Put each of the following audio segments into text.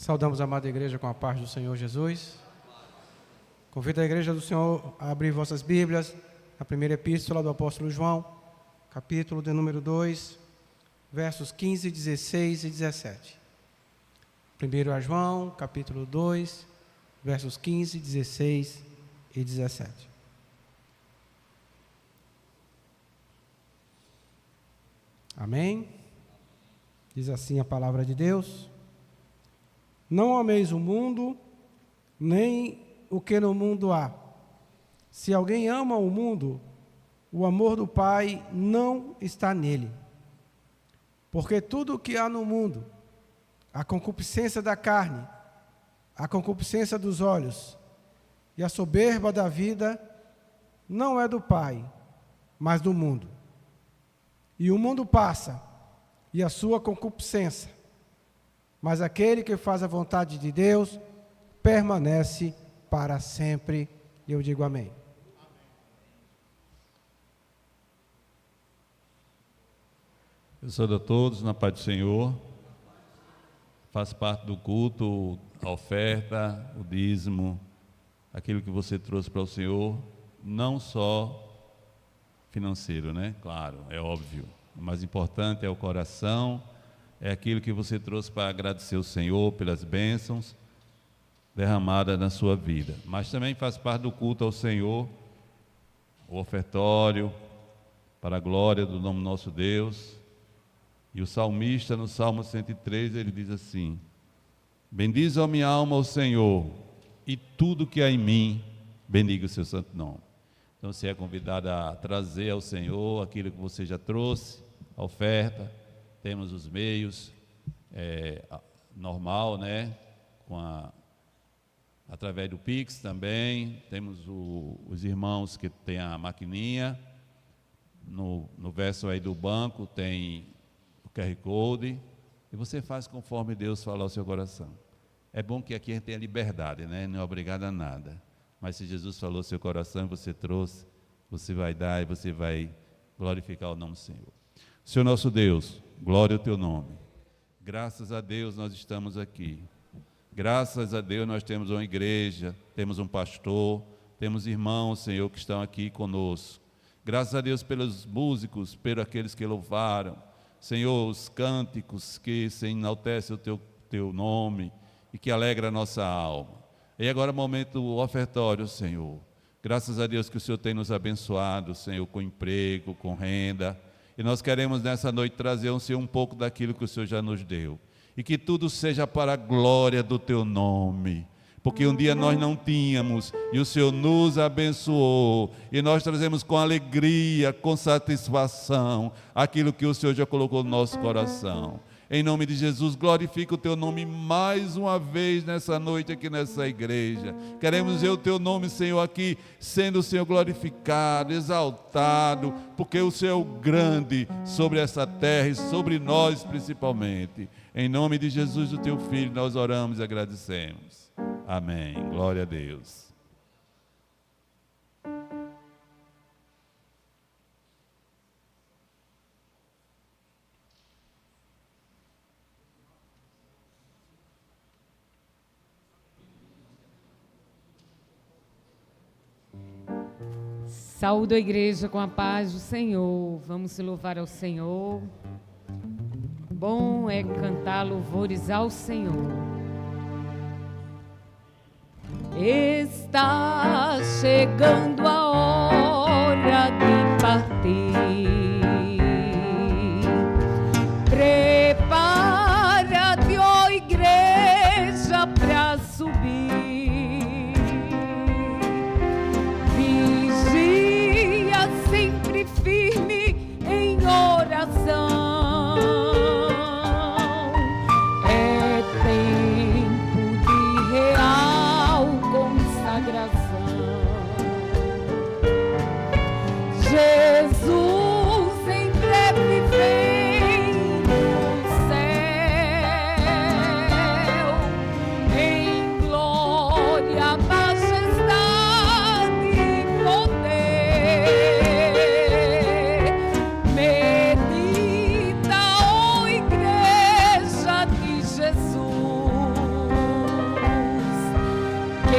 Saudamos a amada igreja com a paz do Senhor Jesus. Convido a igreja do Senhor a abrir vossas Bíblias, a primeira epístola do apóstolo João, capítulo de número 2, versos 15, 16 e 17. Primeiro a João, capítulo 2, versos 15, 16 e 17. Amém? Diz assim a palavra de Deus: Não ameis o mundo, nem o que no mundo há. Se alguém ama o mundo, o amor do Pai não está nele. Porque tudo o que há no mundo, a concupiscência da carne, a concupiscência dos olhos e a soberba da vida, não é do Pai, mas do mundo. E o mundo passa, e a sua concupiscência, mas aquele que faz a vontade de Deus permanece para sempre. E eu digo amém. Eu saúdo a todos na paz do Senhor. Faz parte do culto, a oferta, o dízimo, aquilo que você trouxe para o Senhor, não só financeiro, né? Claro, é óbvio. O mais importante é o coração, é aquilo que você trouxe para agradecer o Senhor pelas bênçãos derramadas na sua vida. Mas também faz parte do culto ao Senhor, o ofertório, para a glória do nome do nosso Deus. E o salmista, no Salmo 103, ele diz assim: bendize a minha alma ao Senhor, e tudo que há em mim, bendiga o seu santo nome. Então você é convidado a trazer ao Senhor aquilo que você já trouxe, a oferta. Temos os meios, normal, né? Através do Pix também. Temos os irmãos que têm a maquininha. No verso aí do banco tem o QR Code. E você faz conforme Deus fala ao seu coração. É bom que aqui a gente tenha liberdade, né? Não é obrigado a nada. Mas se Jesus falou ao seu coração e você trouxe, você vai dar e você vai glorificar o nome do Senhor. Senhor nosso Deus, glória ao teu nome. Graças a Deus nós estamos aqui. Graças a Deus nós temos uma igreja, temos um pastor, temos irmãos, Senhor, que estão aqui conosco. Graças a Deus pelos músicos, pelos aqueles que louvaram. Senhor, os cânticos que se enaltecem o teu nome e que alegra a nossa alma. E agora o momento do ofertório, Senhor. Graças a Deus que o Senhor tem nos abençoado, Senhor, com emprego, com renda. E nós queremos nessa noite trazer ao Senhor um pouco daquilo que o Senhor já nos deu. E que tudo seja para a glória do teu nome. Porque um dia nós não tínhamos e o Senhor nos abençoou. E nós trazemos com alegria, com satisfação, aquilo que o Senhor já colocou no nosso coração. Em nome de Jesus, glorifica o teu nome mais uma vez nessa noite aqui nessa igreja. Queremos ver o teu nome, Senhor, aqui sendo o Senhor glorificado, exaltado, porque o Senhor é o grande sobre essa terra e sobre nós principalmente. Em nome de Jesus, o teu Filho, nós oramos e agradecemos. Amém. Glória a Deus. Saúdo a igreja com a paz do Senhor. Vamos louvar ao Senhor. Bom é cantar louvores ao Senhor. Está chegando a hora de partir. Prepara-te, ó igreja, para subir. Sempre firme em oração. É tempo de real consagração. Jesus em breve vem do céu, em glória.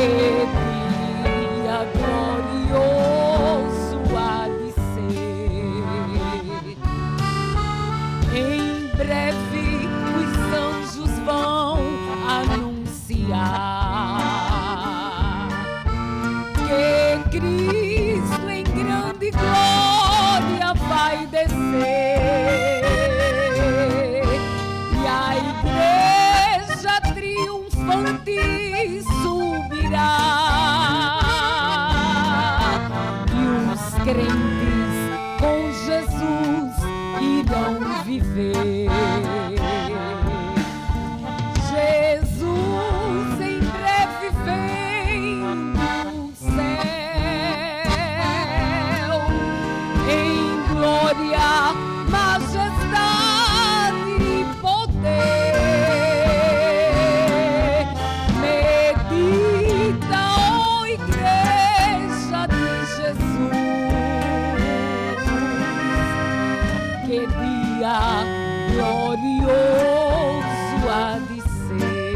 dia glorioso há de ser. Em breve os anjos vão anunciar que Cristo em grande glória vai descer, e a igreja triunfante subirá, e os crentes com Jesus irão viver. Jesus em breve vem do céu, em glória, majestade e poder. Medita, ó igreja de Jesus, que dia glorioso há de ser.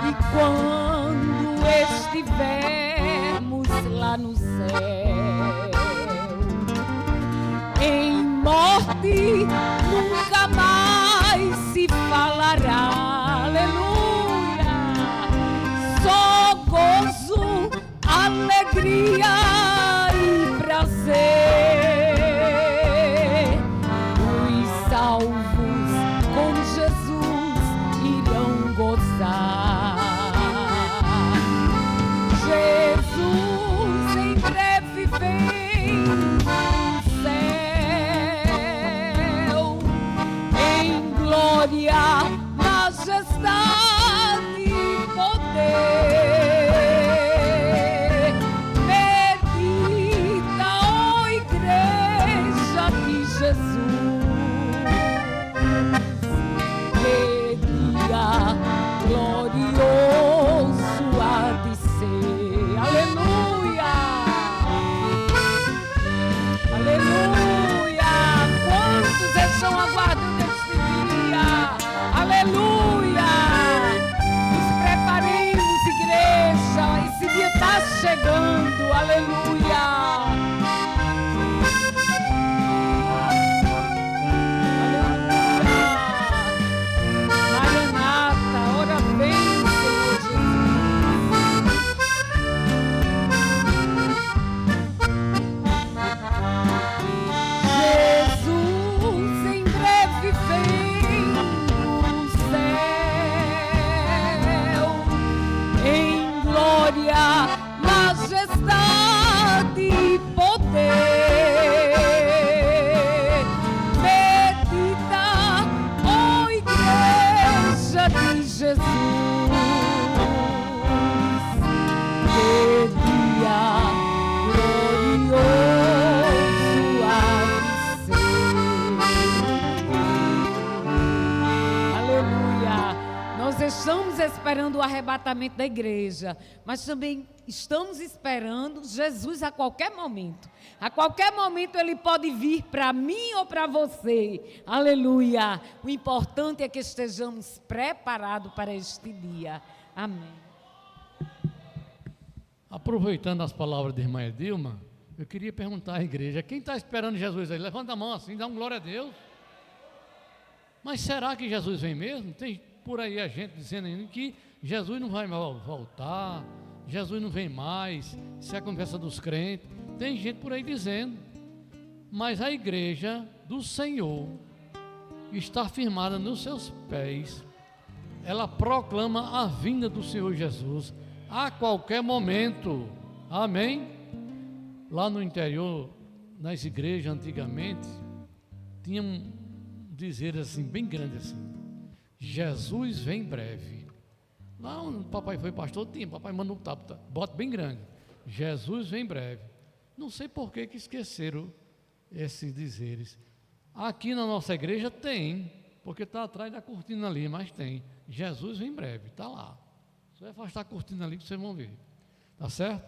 E quando estivermos lá no céu, em morte nunca mais se falará. Aleluia! Só gozo, alegria e prazer. Os salvos com Jesus irão gozar. Jesus em breve vem do céu, em glória, majestade e poder. Medita, ó igreja de Jesus, que dia glorioso há de ser. Aleluia! Aleluia! Quantos estão aguardando este dia? Aleluia! Nos preparemos, igreja, esse dia está chegando. Aleluia! Maranata, ora vem, Senhor Jesus. Jesus em breve vem do céu, em glória, majestade e poder. Medita, ó igreja de Jesus, que dia glorioso há de ser. Aleluia! Nós estamos esperando o arrebatamento da igreja, mas também estamos esperando Jesus a qualquer momento. A qualquer momento ele pode vir para mim ou para você. Aleluia! O importante é que estejamos preparados para este dia. Amém. Aproveitando as palavras da irmã Edilma, eu queria perguntar à igreja: quem está esperando Jesus aí? Levanta a mão assim, dá um glória a Deus. Mas será que Jesus vem mesmo? Tem por aí a gente dizendo ainda que Jesus não vai voltar, Jesus não vem mais, isso é a conversa dos crentes. Tem gente por aí dizendo, mas a igreja do Senhor está firmada nos seus pés. Ela proclama a vinda do Senhor Jesus a qualquer momento. Amém? Lá no interior, nas igrejas antigamente, tinha um dizer assim, bem grande assim: Jesus vem breve. Lá onde o papai foi pastor, tinha, papai mandou um bota bem grande: Jesus vem breve. Não sei por que esqueceram esses dizeres. Aqui na nossa igreja tem, porque está atrás da cortina ali, mas tem: Jesus vem breve, está lá. Só vai afastar a cortina ali que vocês vão ver, tá certo?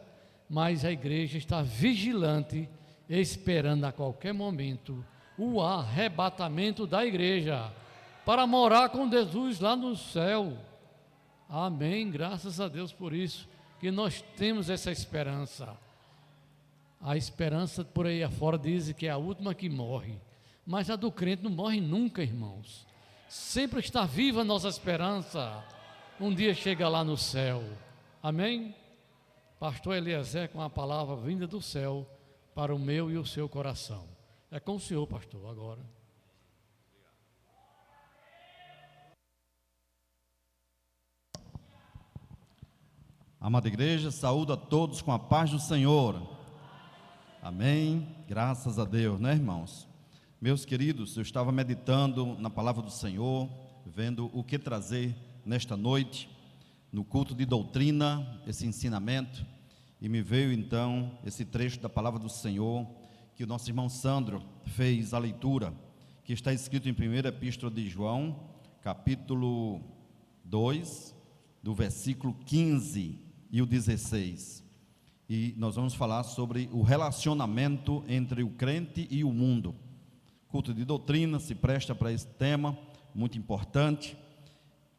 Mas a igreja está vigilante, esperando a qualquer momento o arrebatamento da igreja para morar com Jesus lá no céu. Amém, graças a Deus por isso, que nós temos essa esperança. A esperança por aí afora dizem que é a última que morre, mas a do crente não morre nunca, irmãos. Sempre está viva a nossa esperança. Um dia chega lá no céu. Amém? Pastor Eliezer com a palavra vinda do céu para o meu e o seu coração. É com o senhor, pastor, agora. Amada igreja, saúdo a todos com a paz do Senhor. Amém, graças a Deus, né, irmãos? Meus queridos, eu estava meditando na palavra do Senhor, vendo o que trazer nesta noite, no culto de doutrina, esse ensinamento, e me veio então esse trecho da palavra do Senhor, que o nosso irmão Sandro fez a leitura, que está escrito em 1ª Epístola de João, capítulo 2, do versículo 15 e o 16. E nós vamos falar sobre o relacionamento entre o crente e o mundo. Culto de doutrina se presta para esse tema, muito importante.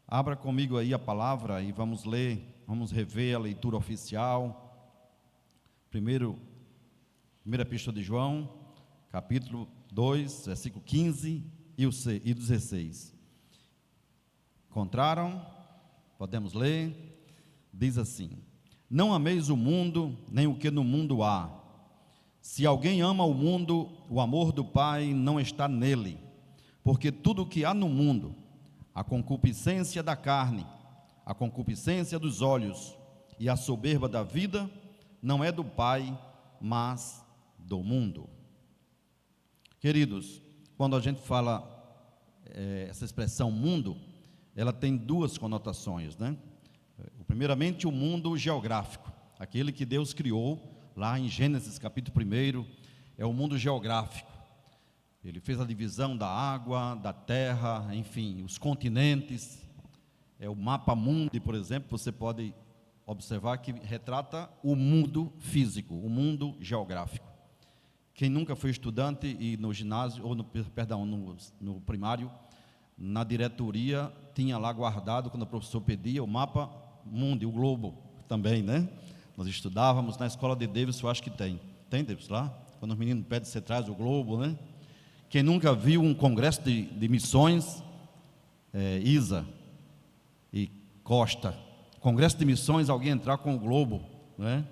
Abra comigo aí a palavra e vamos ler, vamos rever a leitura oficial. Primeira Epístola de João, capítulo 2, versículo 15 e 16. Encontraram? Podemos ler? Diz assim: não ameis o mundo, nem o que no mundo há. Se alguém ama o mundo, o amor do Pai não está nele. Porque tudo o que há no mundo, a concupiscência da carne, a concupiscência dos olhos e a soberba da vida, não é do Pai, mas do mundo. Queridos, quando a gente fala essa expressão mundo, ela tem duas conotações, né? Primeiramente, o mundo geográfico, aquele que Deus criou lá em Gênesis capítulo 1, é o mundo geográfico. Ele fez a divisão da água, da terra, enfim, os continentes. É o mapa mundi, por exemplo, você pode observar que retrata o mundo físico, o mundo geográfico. Quem nunca foi estudante e no ginásio, ou no primário, na diretoria, tinha lá guardado, quando o professor pedia, o mapa mundi, o globo também, né? Nós estudávamos na escola de Davis, eu acho que tem. Tem, Davis, lá? Quando os meninos pedem, você traz o globo, né? Quem nunca viu um congresso de missões, Isa e Costa, congresso de missões, alguém entrar com o globo, né?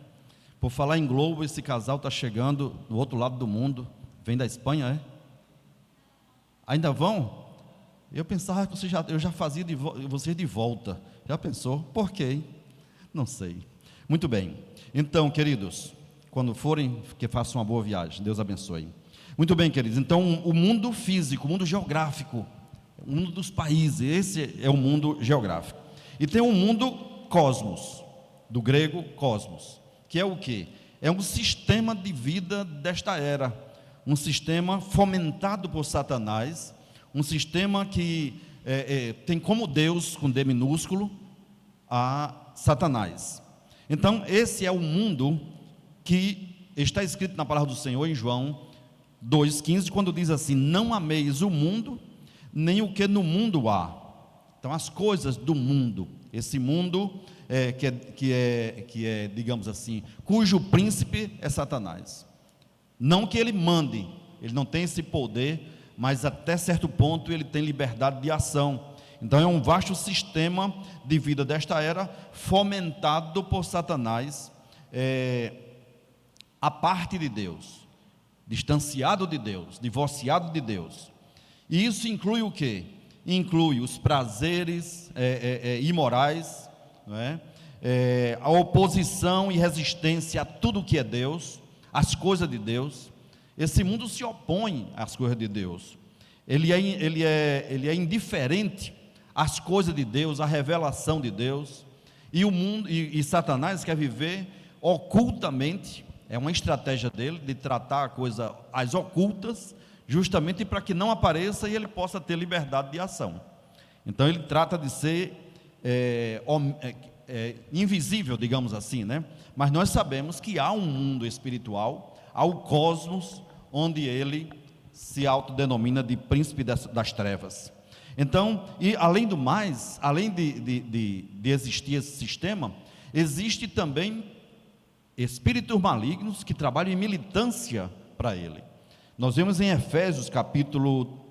Por falar em globo, esse casal está chegando do outro lado do mundo, vem da Espanha, Ainda vão? Eu pensava que eu já fazia vocês de volta. Já pensou? Por quê? Não sei. Muito bem. Então, queridos, quando forem, que façam uma boa viagem. Deus abençoe. Muito bem, queridos. Então, o mundo físico, o mundo geográfico, o mundo dos países, esse é o mundo geográfico. E tem o mundo cosmos, do grego cosmos, que é o quê? É um sistema de vida desta era, um sistema fomentado por Satanás, um sistema que tem como Deus, com D minúsculo, a Satanás. Então, esse é o mundo que está escrito na palavra do Senhor em João 2,15, quando diz assim: não ameis o mundo, nem o que no mundo há. Então, as coisas do mundo, esse mundo que é, digamos assim, cujo príncipe é Satanás. Não que ele mande, ele não tem esse poder, mas até certo ponto ele tem liberdade de ação. Então é um vasto sistema de vida desta era, fomentado por Satanás, a parte de Deus, distanciado de Deus, divorciado de Deus. E isso inclui o quê? Inclui os prazeres imorais, não é? A oposição e resistência a tudo que é Deus, às coisas de Deus. Esse mundo se opõe às coisas de Deus. Ele é indiferente às coisas de Deus, à revelação de Deus. E o mundo e Satanás quer viver ocultamente. É uma estratégia dele de tratar a coisa as ocultas, justamente para que não apareça e ele possa ter liberdade de ação. Então ele trata de ser invisível, digamos assim, né? Mas nós sabemos que há um mundo espiritual, há o cosmos, onde ele se autodenomina de príncipe das trevas. Então, e além do mais, além de existir esse sistema, existe também espíritos malignos que trabalham em militância para ele. Nós vemos em Efésios capítulo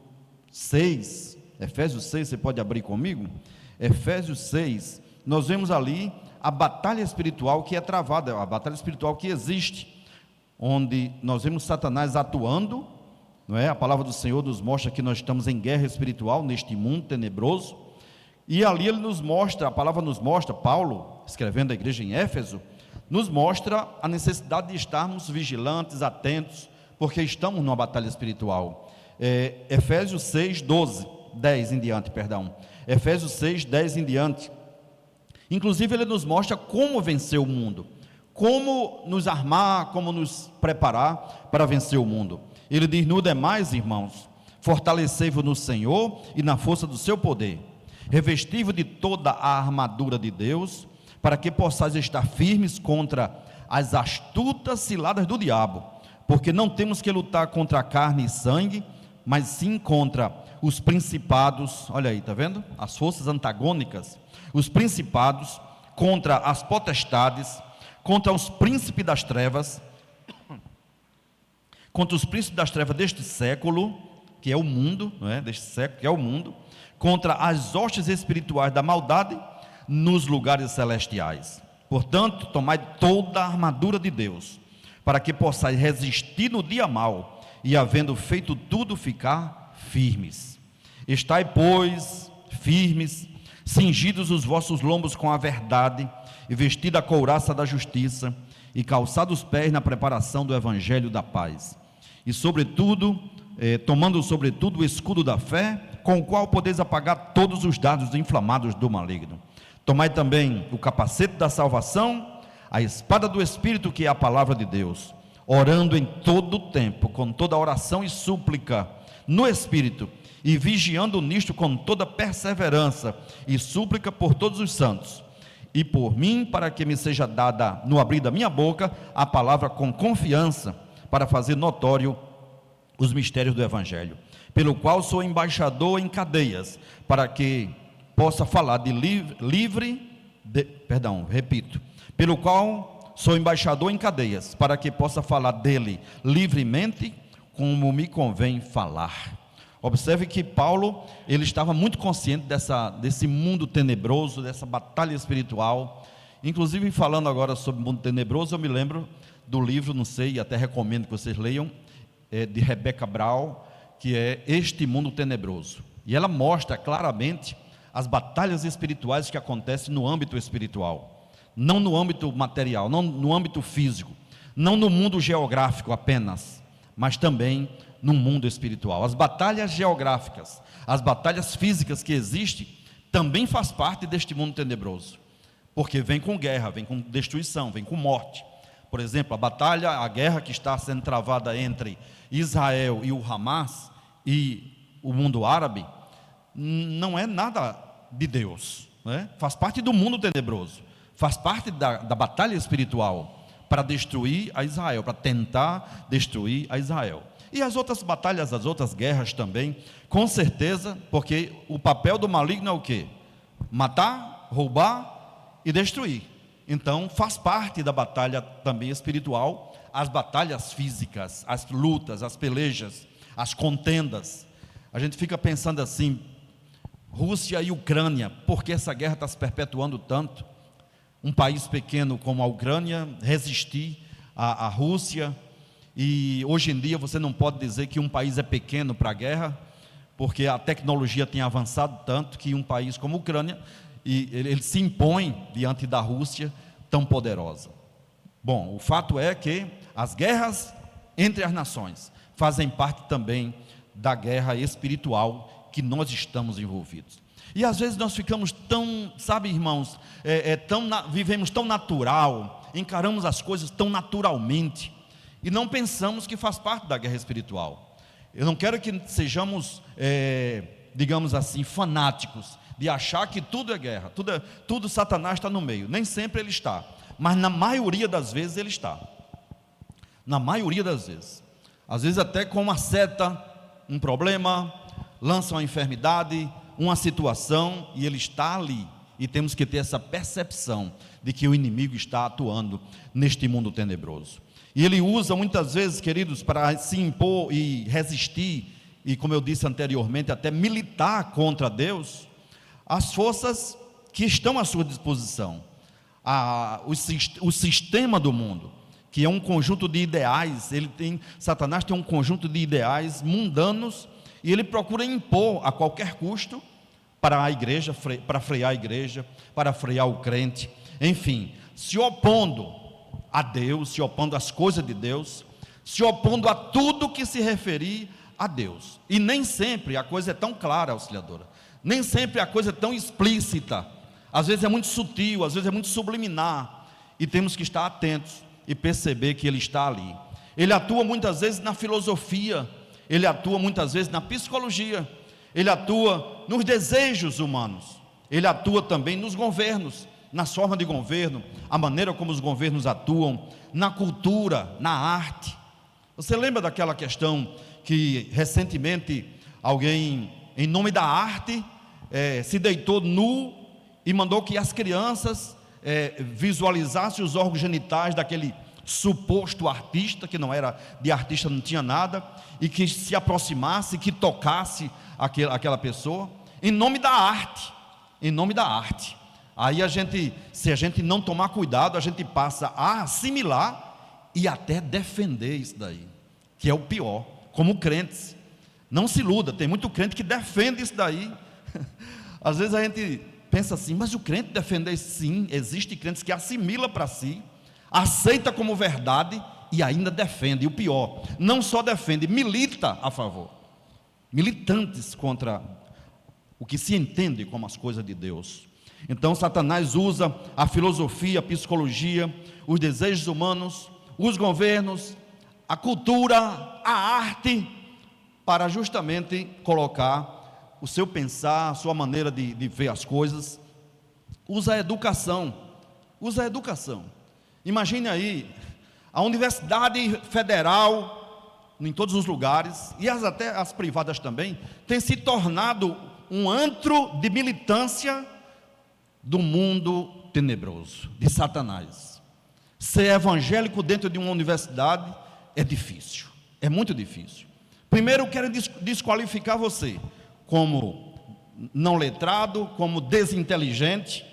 6, Efésios 6, você pode abrir comigo? Efésios 6, nós vemos ali a batalha espiritual que é travada, a batalha espiritual que existe, onde nós vemos Satanás atuando, não é? A palavra do Senhor nos mostra que nós estamos em guerra espiritual neste mundo tenebroso, e ali ele nos mostra, a palavra nos mostra, Paulo, escrevendo à igreja em Éfeso, nos mostra a necessidade de estarmos vigilantes, atentos, porque estamos numa batalha espiritual. Efésios 6, 10 em diante, perdão. Efésios 6, 10 em diante. Inclusive ele nos mostra como vencer o mundo, como nos armar, como nos preparar para vencer o mundo. Ele diz: no demais, irmãos, fortalecei-vos no Senhor e na força do seu poder, revesti-vos de toda a armadura de Deus, para que possais estar firmes contra as astutas ciladas do diabo, porque não temos que lutar contra a carne e sangue, mas sim contra os principados, olha aí, está vendo? As forças antagônicas, os principados, contra as potestades, contra os príncipes das trevas, contra os príncipes das trevas deste século, que é o mundo, não é? Deste século, que é o mundo, contra as hostes espirituais da maldade nos lugares celestiais. Portanto, tomai toda a armadura de Deus, para que possais resistir no dia mau, e havendo feito tudo, ficar firmes. Estai, pois, firmes, cingidos os vossos lombos com a verdade, e vestida a couraça da justiça, e calçados os pés na preparação do evangelho da paz. E sobretudo, tomando sobretudo o escudo da fé, com o qual podeis apagar todos os dardos inflamados do maligno. Tomai também o capacete da salvação, a espada do Espírito, que é a palavra de Deus, orando em todo o tempo, com toda oração e súplica, no Espírito, e vigiando nisto com toda perseverança e súplica por todos os santos, e por mim, para que me seja dada, no abrir da minha boca, a palavra com confiança, para fazer notório os mistérios do Evangelho, pelo qual sou embaixador em cadeias, para que possa falar de pelo qual sou embaixador em cadeias, para que possa falar dele livremente, como me convém falar. Observe que Paulo, ele estava muito consciente desse mundo tenebroso, dessa batalha espiritual. Inclusive, falando agora sobre o mundo tenebroso, eu me lembro do livro, não sei, até recomendo que vocês leiam, de Rebecca Brown, que é Este Mundo Tenebroso. E ela mostra claramente as batalhas espirituais que acontecem no âmbito espiritual, não no âmbito material, não no âmbito físico, não no mundo geográfico apenas, mas também no mundo espiritual. As batalhas geográficas, as batalhas físicas que existem, também faz parte deste mundo tenebroso, porque vem com guerra, vem com destruição, vem com morte. Por exemplo, a guerra que está sendo travada entre Israel e o Hamas e o mundo árabe, não é nada de Deus, né? Faz parte do mundo tenebroso, faz parte da batalha espiritual para destruir a Israel, para tentar destruir a Israel. E as outras batalhas, as outras guerras também, com certeza, porque o papel do maligno é o quê? Matar, roubar e destruir. Então faz parte da batalha também espiritual, as batalhas físicas, as lutas, as pelejas, as contendas. A gente fica pensando assim, Rússia e Ucrânia, por que essa guerra está se perpetuando tanto? Um país pequeno como a Ucrânia resistir à Rússia, e hoje em dia você não pode dizer que um país é pequeno para a guerra, porque a tecnologia tem avançado tanto que um país como a Ucrânia, ele se impõe diante da Rússia tão poderosa. Bom, o fato é que as guerras entre as nações fazem parte também da guerra espiritual que nós estamos envolvidos. E às vezes nós ficamos tão, sabe, irmãos, vivemos tão natural, encaramos as coisas tão naturalmente, e não pensamos que faz parte da guerra espiritual. Eu não quero que sejamos, digamos assim, fanáticos, de achar que tudo é guerra, tudo Satanás está no meio. Nem sempre ele está, mas na maioria das vezes ele está. Na maioria das vezes. Às vezes até com uma seta, um problema, lança uma enfermidade, uma situação e ele está ali. E temos que ter essa percepção de que o inimigo está atuando neste mundo tenebroso. E ele usa muitas vezes, queridos, para se impor e resistir, e como eu disse anteriormente, até militar contra Deus, as forças que estão à sua disposição. O sistema do mundo, que é um conjunto de ideais, Satanás tem um conjunto de ideais mundanos, e ele procura impor a qualquer custo para a igreja, para frear a igreja, para frear o crente, enfim, se opondo a Deus, se opondo às coisas de Deus, se opondo a tudo que se referir a Deus. E nem sempre a coisa é tão clara, auxiliadora, nem sempre a coisa é tão explícita, às vezes é muito sutil, às vezes é muito subliminar, e temos que estar atentos e perceber que ele está ali. Ele atua muitas vezes na filosofia, ele atua muitas vezes na psicologia, ele atua nos desejos humanos, ele atua também nos governos, na forma de governo, a maneira como os governos atuam, na cultura, na arte. Você lembra daquela questão que recentemente alguém, em nome da arte, se deitou nu e mandou que as crianças visualizassem os órgãos genitais daquele suposto artista, que não era de artista, não tinha nada, e que se aproximasse, que tocasse aquela pessoa, em nome da arte, em nome da arte. Aí se a gente não tomar cuidado, a gente passa a assimilar e até defender isso daí, que é o pior, como crentes. Não se iluda, tem muito crente que defende isso daí. Às vezes a gente pensa assim, mas o crente defender isso, sim, existe crentes que assimila para si, aceita como verdade e ainda defende. E o pior, não só defende, milita a favor, militantes contra o que se entende como as coisas de Deus. Então Satanás usa a filosofia, a psicologia, os desejos humanos, os governos, a cultura, a arte, para justamente colocar o seu pensar, a sua maneira de ver as coisas. Usa a educação, imagine aí, a Universidade Federal, em todos os lugares, e até as privadas também, tem se tornado um antro de militância do mundo tenebroso, de Satanás. Ser evangélico dentro de uma universidade é difícil, é muito difícil. Primeiro querem desqualificar você como não letrado, como desinteligente,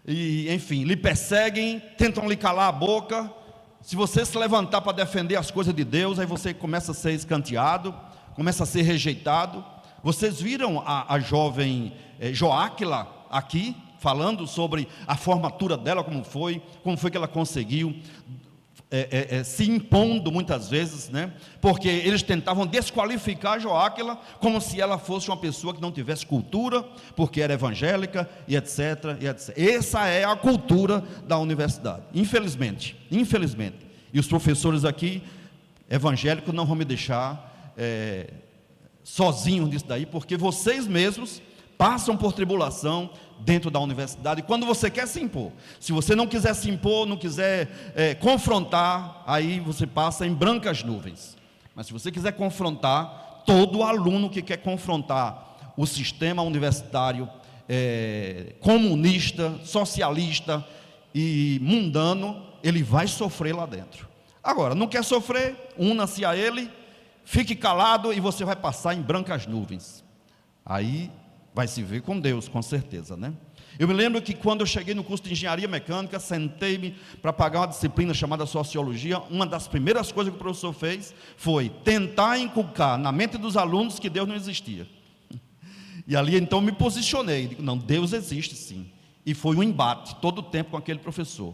e enfim, lhe perseguem, tentam lhe calar a boca. Se você se levantar para defender as coisas de Deus, aí você começa a ser escanteado, começa a ser rejeitado. Vocês viram a jovem Joáquila aqui, falando sobre a formatura dela, como foi que ela conseguiu, se impondo muitas vezes, né? Porque eles tentavam desqualificar Joáquila, como se ela fosse uma pessoa que não tivesse cultura, porque era evangélica, e etc, e etc. Essa é a cultura da universidade, infelizmente, e os professores aqui, evangélicos, não vão me deixar sozinhos nisso daí, porque vocês mesmos passam por tribulação dentro da universidade, quando você quer se impor. Se você não quiser se impor, não quiser confrontar, aí você passa em brancas nuvens. Mas se você quiser confrontar, todo aluno que quer confrontar o sistema universitário comunista, socialista e mundano, ele vai sofrer lá dentro. Agora, não quer sofrer? Una-se a ele, fique calado e você vai passar em brancas nuvens. Aí vai se ver com Deus, com certeza, né? Eu me lembro que quando eu cheguei no curso de engenharia mecânica, sentei-me para pagar uma disciplina chamada sociologia. Uma das primeiras coisas que o professor fez foi tentar inculcar na mente dos alunos que Deus não existia. E ali então me posicionei, digo, não, Deus existe sim. E foi um embate todo o tempo com aquele professor.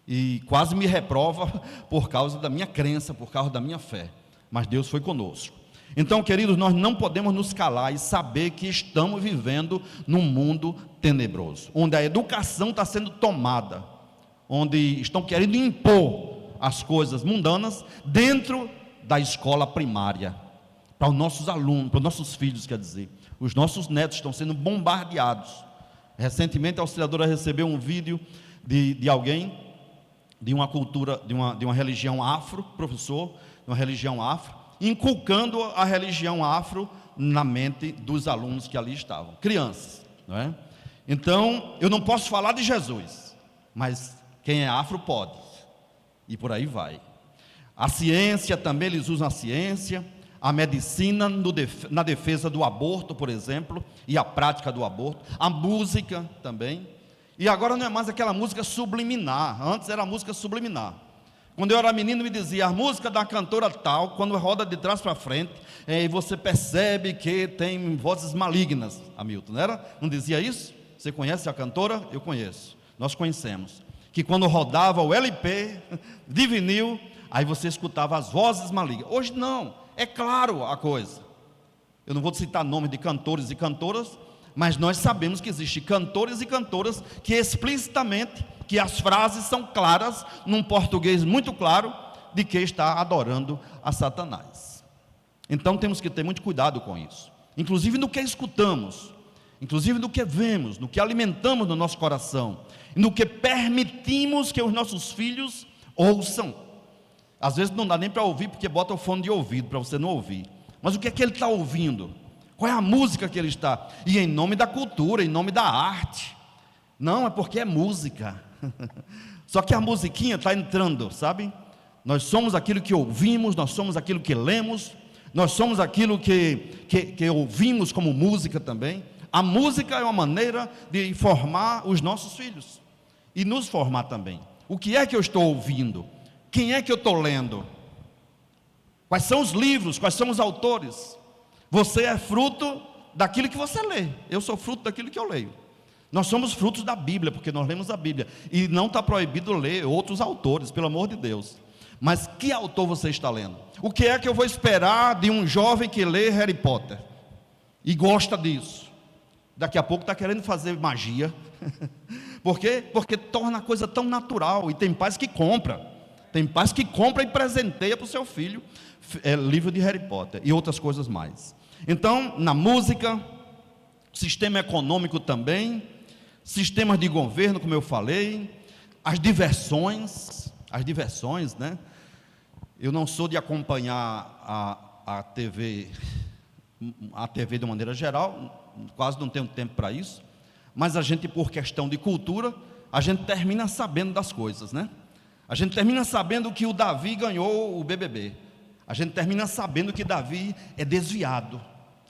E quase me reprova por causa da minha crença, por causa da minha fé. Mas Deus foi conosco. Então, queridos, nós não podemos nos calar e saber que estamos vivendo num mundo tenebroso, onde a educação está sendo tomada, onde estão querendo impor as coisas mundanas dentro da escola primária, para os nossos alunos, para os nossos filhos, quer dizer, os nossos netos estão sendo bombardeados. Recentemente a auxiliadora recebeu um vídeo de alguém, de uma cultura, de uma religião afro, professor, de uma religião afro, inculcando a religião afro na mente dos alunos que ali estavam, crianças, não é? Então, eu não posso falar de Jesus, mas quem é afro pode, e por aí vai. A ciência também, eles usam a ciência, a medicina na defesa do aborto, por exemplo, e a prática do aborto, a música também, e agora não é mais aquela música subliminar, antes era a música subliminar. Quando eu era menino me dizia, a música da cantora tal, quando roda de trás para frente, e você percebe que tem vozes malignas, Hamilton, não era? Não dizia isso? Você conhece a cantora? Eu conheço, nós conhecemos, que quando rodava o LP de vinil, aí você escutava as vozes malignas. Hoje não, é claro a coisa. Eu não vou citar nomes de cantores e cantoras, mas nós sabemos que existem cantores e cantoras que explicitamente, que as frases são claras, num português muito claro, de que está adorando a Satanás. Então temos que ter muito cuidado com isso, inclusive no que escutamos, inclusive no que vemos, no que alimentamos no nosso coração, no que permitimos que os nossos filhos ouçam. Às vezes não dá nem para ouvir, porque bota o fone de ouvido para você não ouvir, mas o que é que ele está ouvindo? Qual é a música que ele está? E em nome da cultura, em nome da arte. Não, é porque é música. Só que a musiquinha está entrando, sabe? Nós somos aquilo que ouvimos, nós somos aquilo que lemos, nós somos aquilo que ouvimos como música também. A música é uma maneira de formar os nossos filhos e nos formar também. O que é que eu estou ouvindo? Quem é que eu estou lendo? Quais são os livros? Quais são os autores? Você é fruto daquilo que você lê. Eu sou fruto daquilo que eu leio. Nós somos frutos da Bíblia, porque nós lemos a Bíblia. E não está proibido ler outros autores, pelo amor de Deus. Mas que autor você está lendo? O que é que eu vou esperar de um jovem que lê Harry Potter e gosta disso? Daqui a pouco está querendo fazer magia. Por quê? Porque torna a coisa tão natural. E tem pais que compram. Tem pais que compram e presenteia para o seu filho livro de Harry Potter e outras coisas mais. Então, na música, sistema econômico também, sistemas de governo, como eu falei, as diversões, né? Eu não sou de acompanhar a TV de uma maneira geral, quase não tenho tempo para isso, mas a gente, por questão de cultura, a gente termina sabendo das coisas, né? A gente termina sabendo que o Davi ganhou o BBB. A gente termina sabendo que Davi é desviado.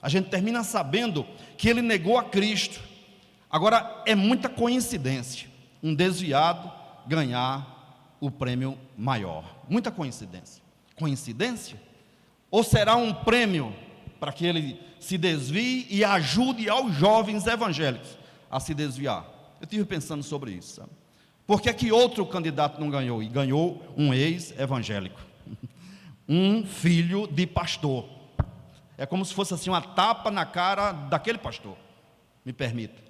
A gente termina sabendo que ele negou a Cristo. Agora, é muita coincidência um desviado ganhar o prêmio maior. Muita coincidência. Coincidência? Ou será um prêmio para que ele se desvie e ajude aos jovens evangélicos a se desviar? Eu estive pensando sobre isso, sabe? Por que que outro candidato não ganhou? E ganhou um ex-evangélico, um filho de pastor. É como se fosse assim uma tapa na cara daquele pastor, me permita.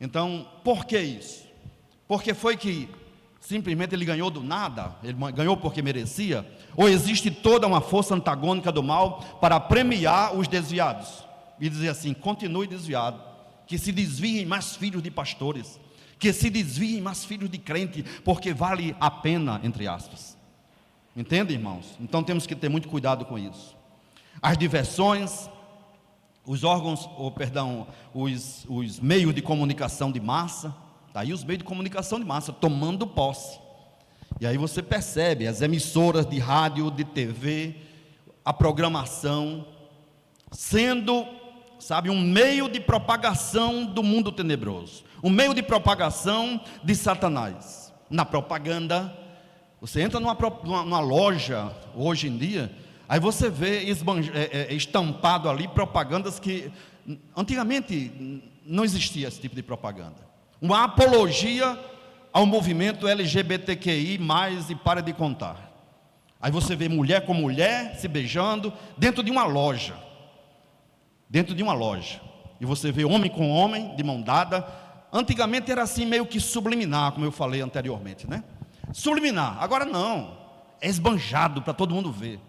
Então, por que isso? Porque foi que simplesmente ele ganhou do nada? Ele ganhou porque merecia? Ou existe toda uma força antagônica do mal para premiar os desviados? E dizer assim, continue desviado, que se desviem mais filhos de pastores, que se desviem mais filhos de crente, porque vale a pena, entre aspas. Entende, irmãos? Então temos que ter muito cuidado com isso. As diversões, os órgãos, os meios de comunicação de massa, tá aí os meios de comunicação de massa tomando posse. E aí você percebe as emissoras de rádio, de TV, a programação, sendo, sabe, um meio de propagação do mundo tenebroso, um meio de propagação de Satanás. Na propaganda, você entra numa loja hoje em dia, aí você vê estampado ali propagandas que antigamente não existia esse tipo de propaganda. Uma apologia ao movimento LGBTQI+, e para de contar. Aí você vê mulher com mulher se beijando dentro de uma loja. Dentro de uma loja. E você vê homem com homem de mão dada. Antigamente era assim meio que subliminar, como eu falei anteriormente, né? Subliminar. Agora não. É esbanjado para todo mundo ver.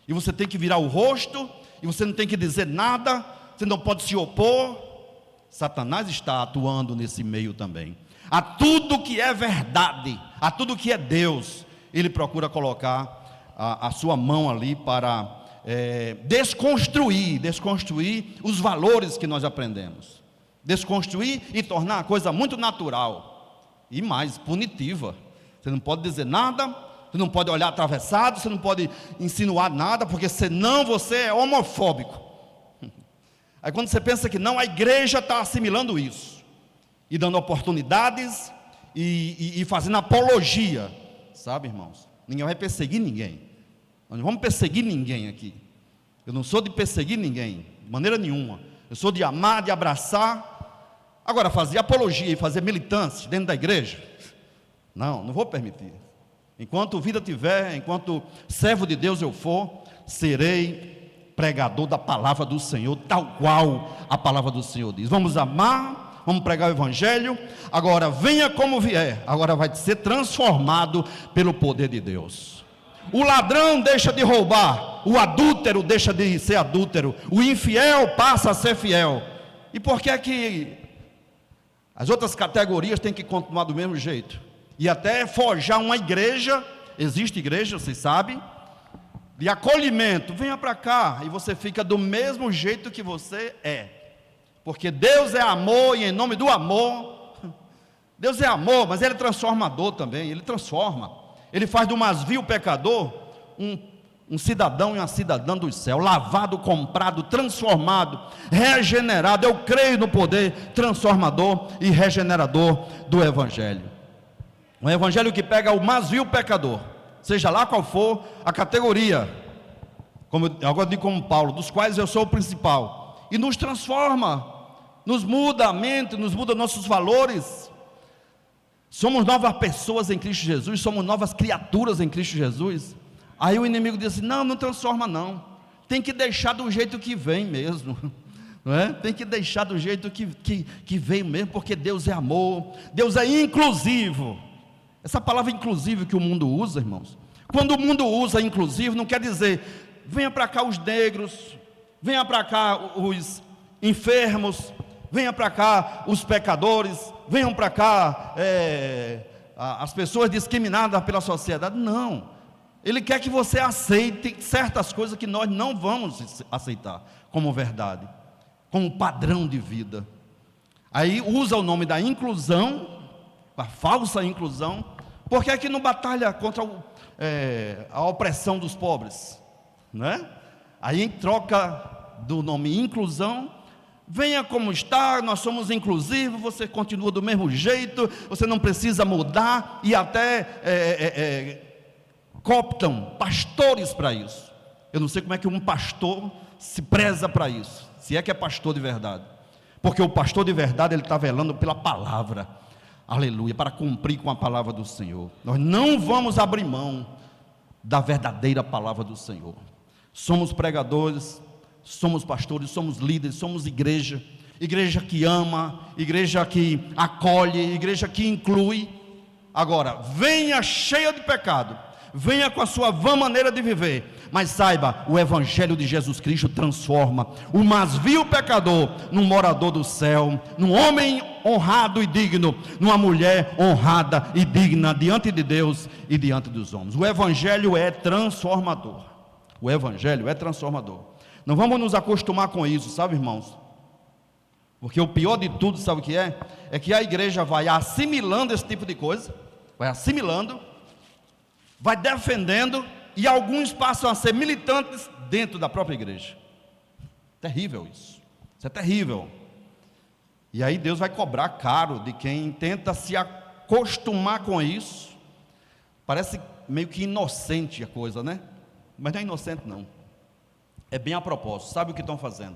E você tem que virar o rosto, e você não tem que dizer nada, você não pode se opor. Satanás está atuando nesse meio também. A tudo que é verdade, a tudo que é Deus, ele procura colocar a sua mão ali para desconstruir os valores que nós aprendemos, desconstruir e tornar a coisa muito natural e mais punitiva. Você não pode dizer nada, você não pode olhar atravessado, você não pode insinuar nada, porque senão você é homofóbico. Aí quando você pensa que não, a igreja está assimilando isso e dando oportunidades e fazendo apologia, sabe, irmãos? Ninguém vai perseguir ninguém. Nós não vamos perseguir ninguém aqui. Eu não sou de perseguir ninguém, de maneira nenhuma. Eu sou de amar, de abraçar. Agora, fazer apologia e fazer militância dentro da igreja, não vou permitir. Enquanto vida tiver, enquanto servo de Deus eu for, serei pregador da palavra do Senhor, tal qual a palavra do Senhor diz. Vamos amar, vamos pregar o evangelho. Agora, venha como vier, agora vai ser transformado pelo poder de Deus. O ladrão deixa de roubar, o adúltero deixa de ser adúltero, o infiel passa a ser fiel. E por que é que as outras categorias têm que continuar do mesmo jeito? E até forjar uma igreja, existe igreja, vocês sabem, de acolhimento, venha para cá, e você fica do mesmo jeito que você é, porque Deus é amor, e em nome do amor, Deus é amor, mas Ele é transformador também, Ele transforma. Ele faz do mais vil pecador um cidadão e uma cidadã do céu, lavado, comprado, transformado, regenerado. Eu creio no poder transformador e regenerador do Evangelho. Um Evangelho que pega o mais vil pecador, seja lá qual for a categoria, como agora digo como Paulo, dos quais eu sou o principal, e nos transforma, nos muda a mente, nos muda nossos valores. Somos novas pessoas em Cristo Jesus, somos novas criaturas em Cristo Jesus. Aí o inimigo diz assim: não transforma não, tem que deixar do jeito que vem mesmo, não é? Tem que deixar do jeito que vem mesmo, porque Deus é amor, Deus é inclusivo. Essa palavra inclusivo que o mundo usa, irmãos, quando o mundo usa inclusivo, não quer dizer, venha para cá os negros, venha para cá os enfermos, venha para cá os pecadores, venham para cá as pessoas discriminadas pela sociedade. Não, Ele quer que você aceite certas coisas que nós não vamos aceitar como verdade, como padrão de vida. Aí usa o nome da inclusão, a falsa inclusão. Por que é que não batalha contra a opressão dos pobres, né? Aí em troca do nome inclusão, venha como está, nós somos inclusivos, você continua do mesmo jeito, você não precisa mudar, e até cooptam pastores para isso. Eu não sei como é que um pastor se preza para isso, se é que é pastor de verdade, porque o pastor de verdade, ele está velando pela palavra, aleluia, para cumprir com a palavra do Senhor. Nós não vamos abrir mão da verdadeira palavra do Senhor. Somos pregadores, somos pastores, somos líderes, somos igreja, igreja que ama, igreja que acolhe, igreja que inclui. Agora, venha cheia de pecado, venha com a sua vã maneira de viver, mas saiba, o Evangelho de Jesus Cristo transforma o mais vil pecador num morador do céu, num homem honrado e digno, numa mulher honrada e digna diante de Deus e diante dos homens. O Evangelho é transformador. O Evangelho é transformador. Não vamos nos acostumar com isso, sabe, irmãos? Porque o pior de tudo, sabe o que é? É que a igreja vai assimilando esse tipo de coisa, vai assimilando, vai defendendo, e alguns passam a ser militantes dentro da própria igreja. Terrível isso. Isso é terrível. E aí Deus vai cobrar caro de quem tenta se acostumar com isso. Parece meio que inocente a coisa, né? Mas não é inocente não. É bem a propósito. Sabe o que estão fazendo?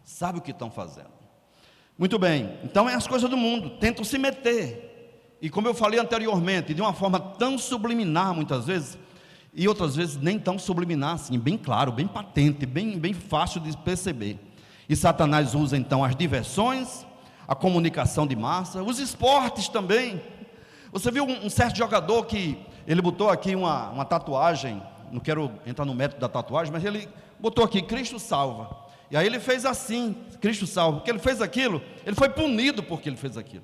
Sabe o que estão fazendo. Muito bem. Então é as coisas do mundo. Tentam se meter. E como eu falei anteriormente, de uma forma tão subliminar muitas vezes, e outras vezes nem tão subliminar assim, bem claro, bem patente, bem fácil de perceber. E Satanás usa então as diversões, a comunicação de massa, os esportes também. Você viu um certo jogador que ele botou aqui uma tatuagem, não quero entrar no método da tatuagem, mas ele botou aqui, Cristo salva. E aí ele fez assim, Cristo salva, porque ele fez aquilo, ele foi punido porque ele fez aquilo.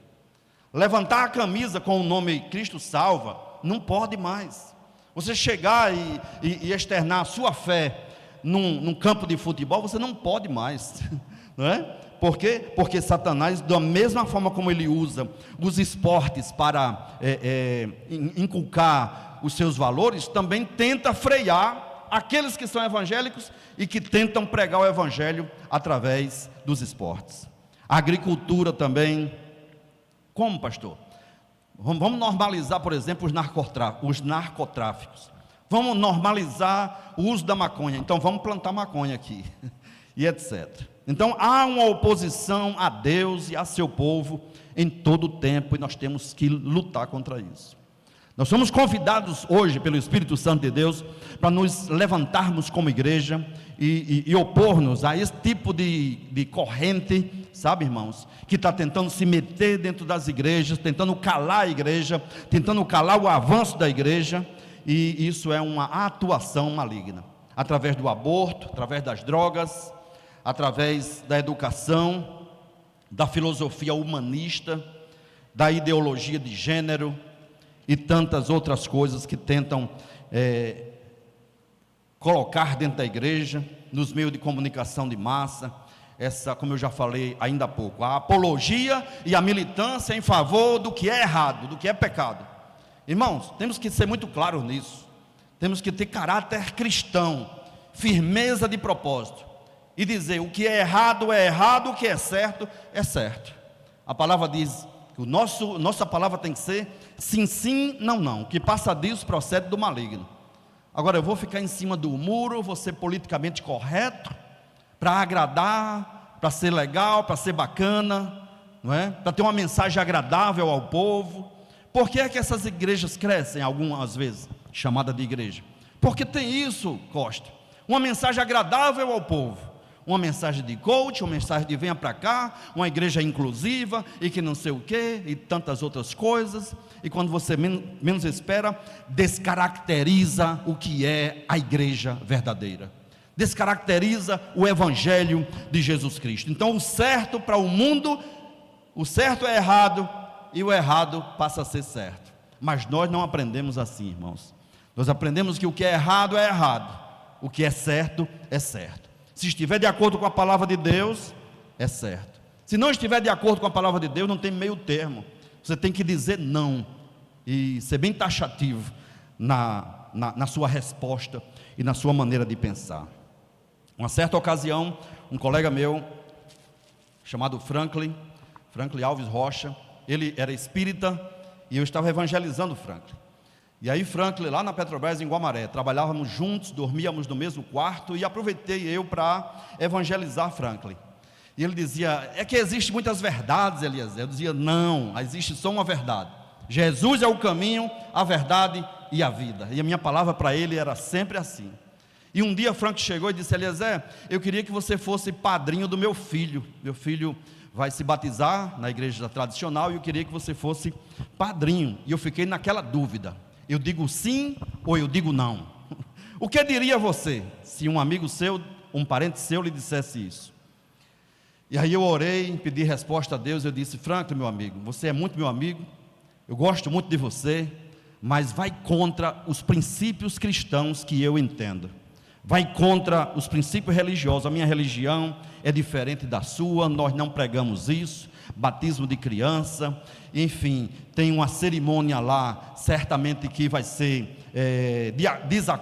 Levantar a camisa com o nome Cristo salva, não pode mais. Você chegar e externar a sua fé num campo de futebol, você não pode mais, não é? Por quê? Porque Satanás, da mesma forma como ele usa os esportes para inculcar os seus valores, também tenta frear aqueles que são evangélicos e que tentam pregar o evangelho através dos esportes. A agricultura também. Como, pastor? Vamos normalizar, por exemplo, os narcotráficos. Vamos normalizar o uso da maconha. Então vamos plantar maconha aqui, e etc. Então há uma oposição a Deus e a seu povo em todo o tempo, e nós temos que lutar contra isso. Nós somos convidados hoje pelo Espírito Santo de Deus para nos levantarmos como igreja e opor-nos a esse tipo de corrente, sabe, irmãos, que está tentando se meter dentro das igrejas, tentando calar a igreja, tentando calar o avanço da igreja, e isso é uma atuação maligna, através do aborto, através das drogas, através da educação, da filosofia humanista, da ideologia de gênero e tantas outras coisas que tentam colocar dentro da igreja, nos meios de comunicação de massa, como eu já falei ainda há pouco, a apologia e a militância em favor do que é errado, do que é pecado. Irmãos, temos que ser muito claros nisso, temos que ter caráter cristão, firmeza de propósito, e dizer o que é errado, o que é certo. A palavra diz que nossa palavra tem que ser sim, sim, não, não. O que passa disso procede do maligno. Agora eu vou ficar em cima do muro, vou ser politicamente correto, para agradar, para ser legal, para ser bacana, não é? Para ter uma mensagem agradável ao povo. Por que é que essas igrejas crescem algumas vezes, chamada de igreja? Porque tem isso, Costa, uma mensagem agradável ao povo. Uma mensagem de coach, uma mensagem de venha para cá, uma igreja inclusiva, e que não sei o que, e tantas outras coisas, e quando você menos espera, descaracteriza o que é a igreja verdadeira, descaracteriza o evangelho de Jesus Cristo. Então o certo para o mundo, o certo é errado, e o errado passa a ser certo, mas nós não aprendemos assim, irmãos. Nós aprendemos que o que é errado, o que é certo. Se estiver de acordo com a palavra de Deus, é certo. Se não estiver de acordo com a palavra de Deus, não tem meio termo. Você tem que dizer não, e ser bem taxativo na sua resposta e na sua maneira de pensar. Uma certa ocasião, um colega meu, chamado Franklin Alves Rocha, ele era espírita, e eu estava evangelizando Franklin. E aí Franklin, lá na Petrobras em Guamaré, trabalhávamos juntos, dormíamos no mesmo quarto, e aproveitei eu para evangelizar Franklin. E ele dizia, é que existe muitas verdades, Eliezer. Eu dizia, não, existe só uma verdade. Jesus é o caminho, a verdade e a vida. E a minha palavra para ele era sempre assim. E um dia Franklin chegou e disse, Eliezer, eu queria que você fosse padrinho do meu filho. Meu filho vai se batizar na igreja tradicional, e eu queria que você fosse padrinho. E eu fiquei naquela dúvida. Eu digo sim ou eu digo não? O que diria você se um amigo seu, um parente seu lhe dissesse isso? E aí eu orei, pedi resposta a Deus. Eu disse, Franklin, meu amigo, você é muito meu amigo, eu gosto muito de você, mas vai contra os princípios cristãos que eu entendo, vai contra os princípios religiosos. A minha religião é diferente da sua, nós não pregamos isso, batismo de criança, enfim, tem uma cerimônia lá, certamente que vai ser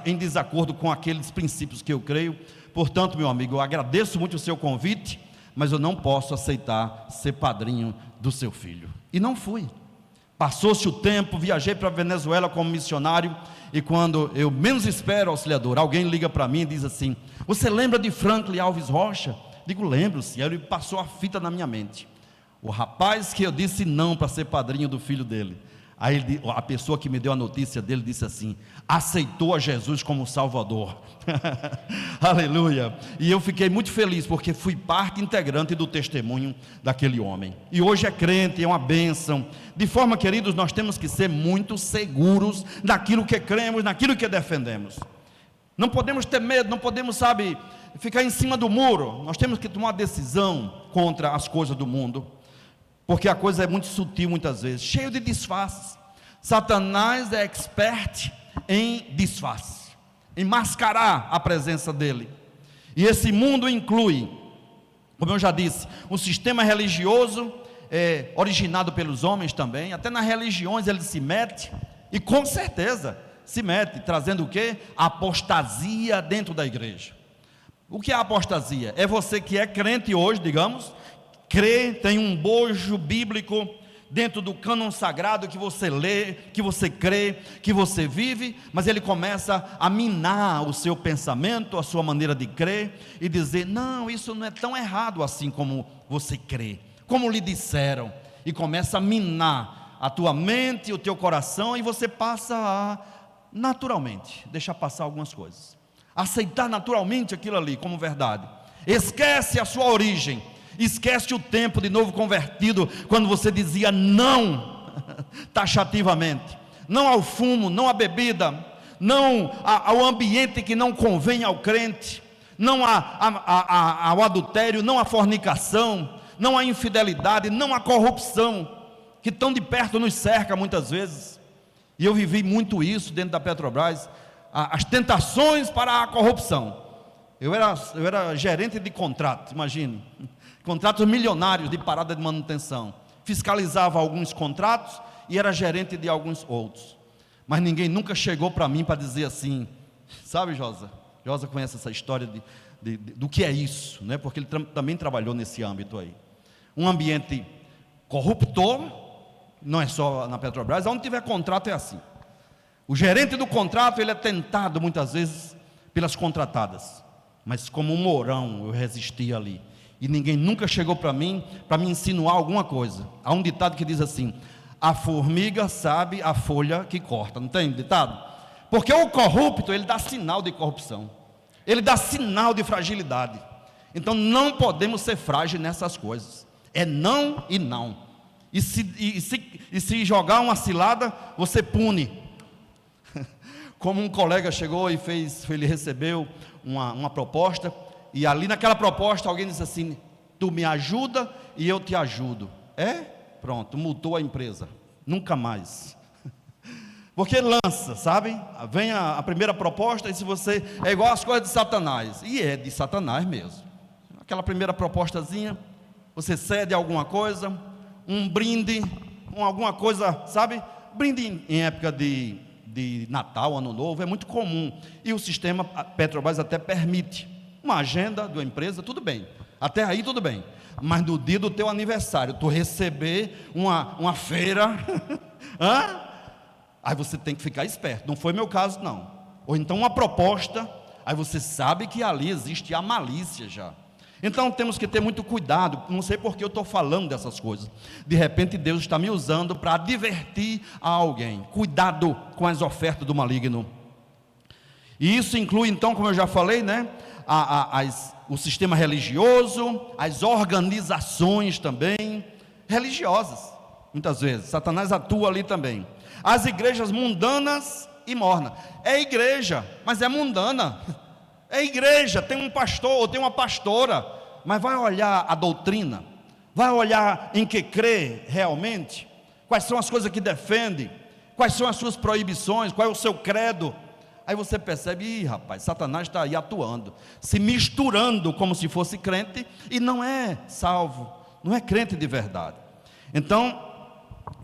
em desacordo com aqueles princípios que eu creio. Portanto, meu amigo, eu agradeço muito o seu convite, mas eu não posso aceitar ser padrinho do seu filho. E não fui. Passou-se o tempo, viajei para a Venezuela como missionário, e quando eu menos espero, auxiliador, alguém liga para mim e diz assim, você lembra de Franklin Alves Rocha? Digo, lembro-se. Aí ele passou a fita na minha mente. O rapaz que eu disse não para ser padrinho do filho dele, aí a pessoa que me deu a notícia dele disse assim, aceitou a Jesus como Salvador. Aleluia. E eu fiquei muito feliz, porque fui parte integrante do testemunho daquele homem, e hoje é crente, é uma bênção. De forma, queridos, nós temos que ser muito seguros naquilo que cremos, naquilo que defendemos. Não podemos ter medo, não podemos, ficar em cima do muro. Nós temos que tomar decisão contra as coisas do mundo, porque a coisa é muito sutil muitas vezes, cheio de disfarces. Satanás é expert em disfarce, em mascarar a presença dele. E esse mundo inclui, como eu já disse, um sistema religioso originado pelos homens também. Até nas religiões ele se mete, e com certeza se mete, trazendo o quê? Apostasia dentro da igreja. O que é apostasia? É você que é crente hoje, digamos, crê, tem um bojo bíblico dentro do cânon sagrado que você lê, que você crê, que você vive, mas ele começa a minar o seu pensamento, a sua maneira de crer, e dizer, não, isso não é tão errado assim como você crê, como lhe disseram, e começa a minar a tua mente, o teu coração, e você passa a, naturalmente, deixar passar algumas coisas, aceitar naturalmente aquilo ali como verdade, esquece a sua origem, esquece o tempo de novo convertido, quando você dizia não, taxativamente, não ao fumo, não à bebida, não ao ambiente que não convém ao crente, não ao adultério, não à fornicação, não à infidelidade, não à corrupção, que tão de perto nos cerca muitas vezes. E eu vivi muito isso dentro da Petrobras, as tentações para a corrupção. Eu era gerente de contrato, imagine, contratos milionários de parada de manutenção, fiscalizava alguns contratos e era gerente de alguns outros, mas ninguém nunca chegou para mim para dizer assim, sabe, Josa conhece essa história do que é isso, né? Porque ele também trabalhou nesse âmbito aí, um ambiente corruptor, não é só na Petrobras, onde tiver contrato é assim, o gerente do contrato ele é tentado muitas vezes pelas contratadas, mas como um mourão eu resisti ali, e ninguém nunca chegou para mim me insinuar alguma coisa. Há um ditado que diz assim, a formiga sabe a folha que corta, não tem ditado? Porque o corrupto, ele dá sinal de corrupção, ele dá sinal de fragilidade, então não podemos ser frágeis nessas coisas, é não e não, e se jogar uma cilada, você pune, como um colega chegou e ele recebeu uma proposta, e ali naquela proposta alguém disse assim, tu me ajuda e eu te ajudo, pronto, multou a empresa, nunca mais, porque lança, sabe, vem a primeira proposta, e se você, é igual as coisas de Satanás, e é de Satanás mesmo, aquela primeira propostazinha, você cede alguma coisa, um brinde, alguma coisa, sabe, brinde em época de Natal, Ano Novo, é muito comum, e o sistema Petrobras até permite, uma agenda de uma empresa, tudo bem, até aí tudo bem, mas no dia do teu aniversário, tu receber uma feira, aí você tem que ficar esperto, não foi meu caso não, ou então uma proposta, aí você sabe que ali existe a malícia já, então temos que ter muito cuidado, não sei porque eu estou falando dessas coisas, de repente Deus está me usando para advertir a alguém, cuidado com as ofertas do maligno, e isso inclui então, como eu já falei, né, o sistema religioso, as organizações também, religiosas, muitas vezes, Satanás atua ali também, as igrejas mundanas e mornas, é igreja, mas é mundana, é igreja, tem um pastor ou tem uma pastora, mas vai olhar a doutrina, vai olhar em que crê realmente, quais são as coisas que defende, quais são as suas proibições, qual é o seu credo, aí você percebe, rapaz, Satanás está aí atuando, se misturando como se fosse crente, e não é salvo, não é crente de verdade. Então,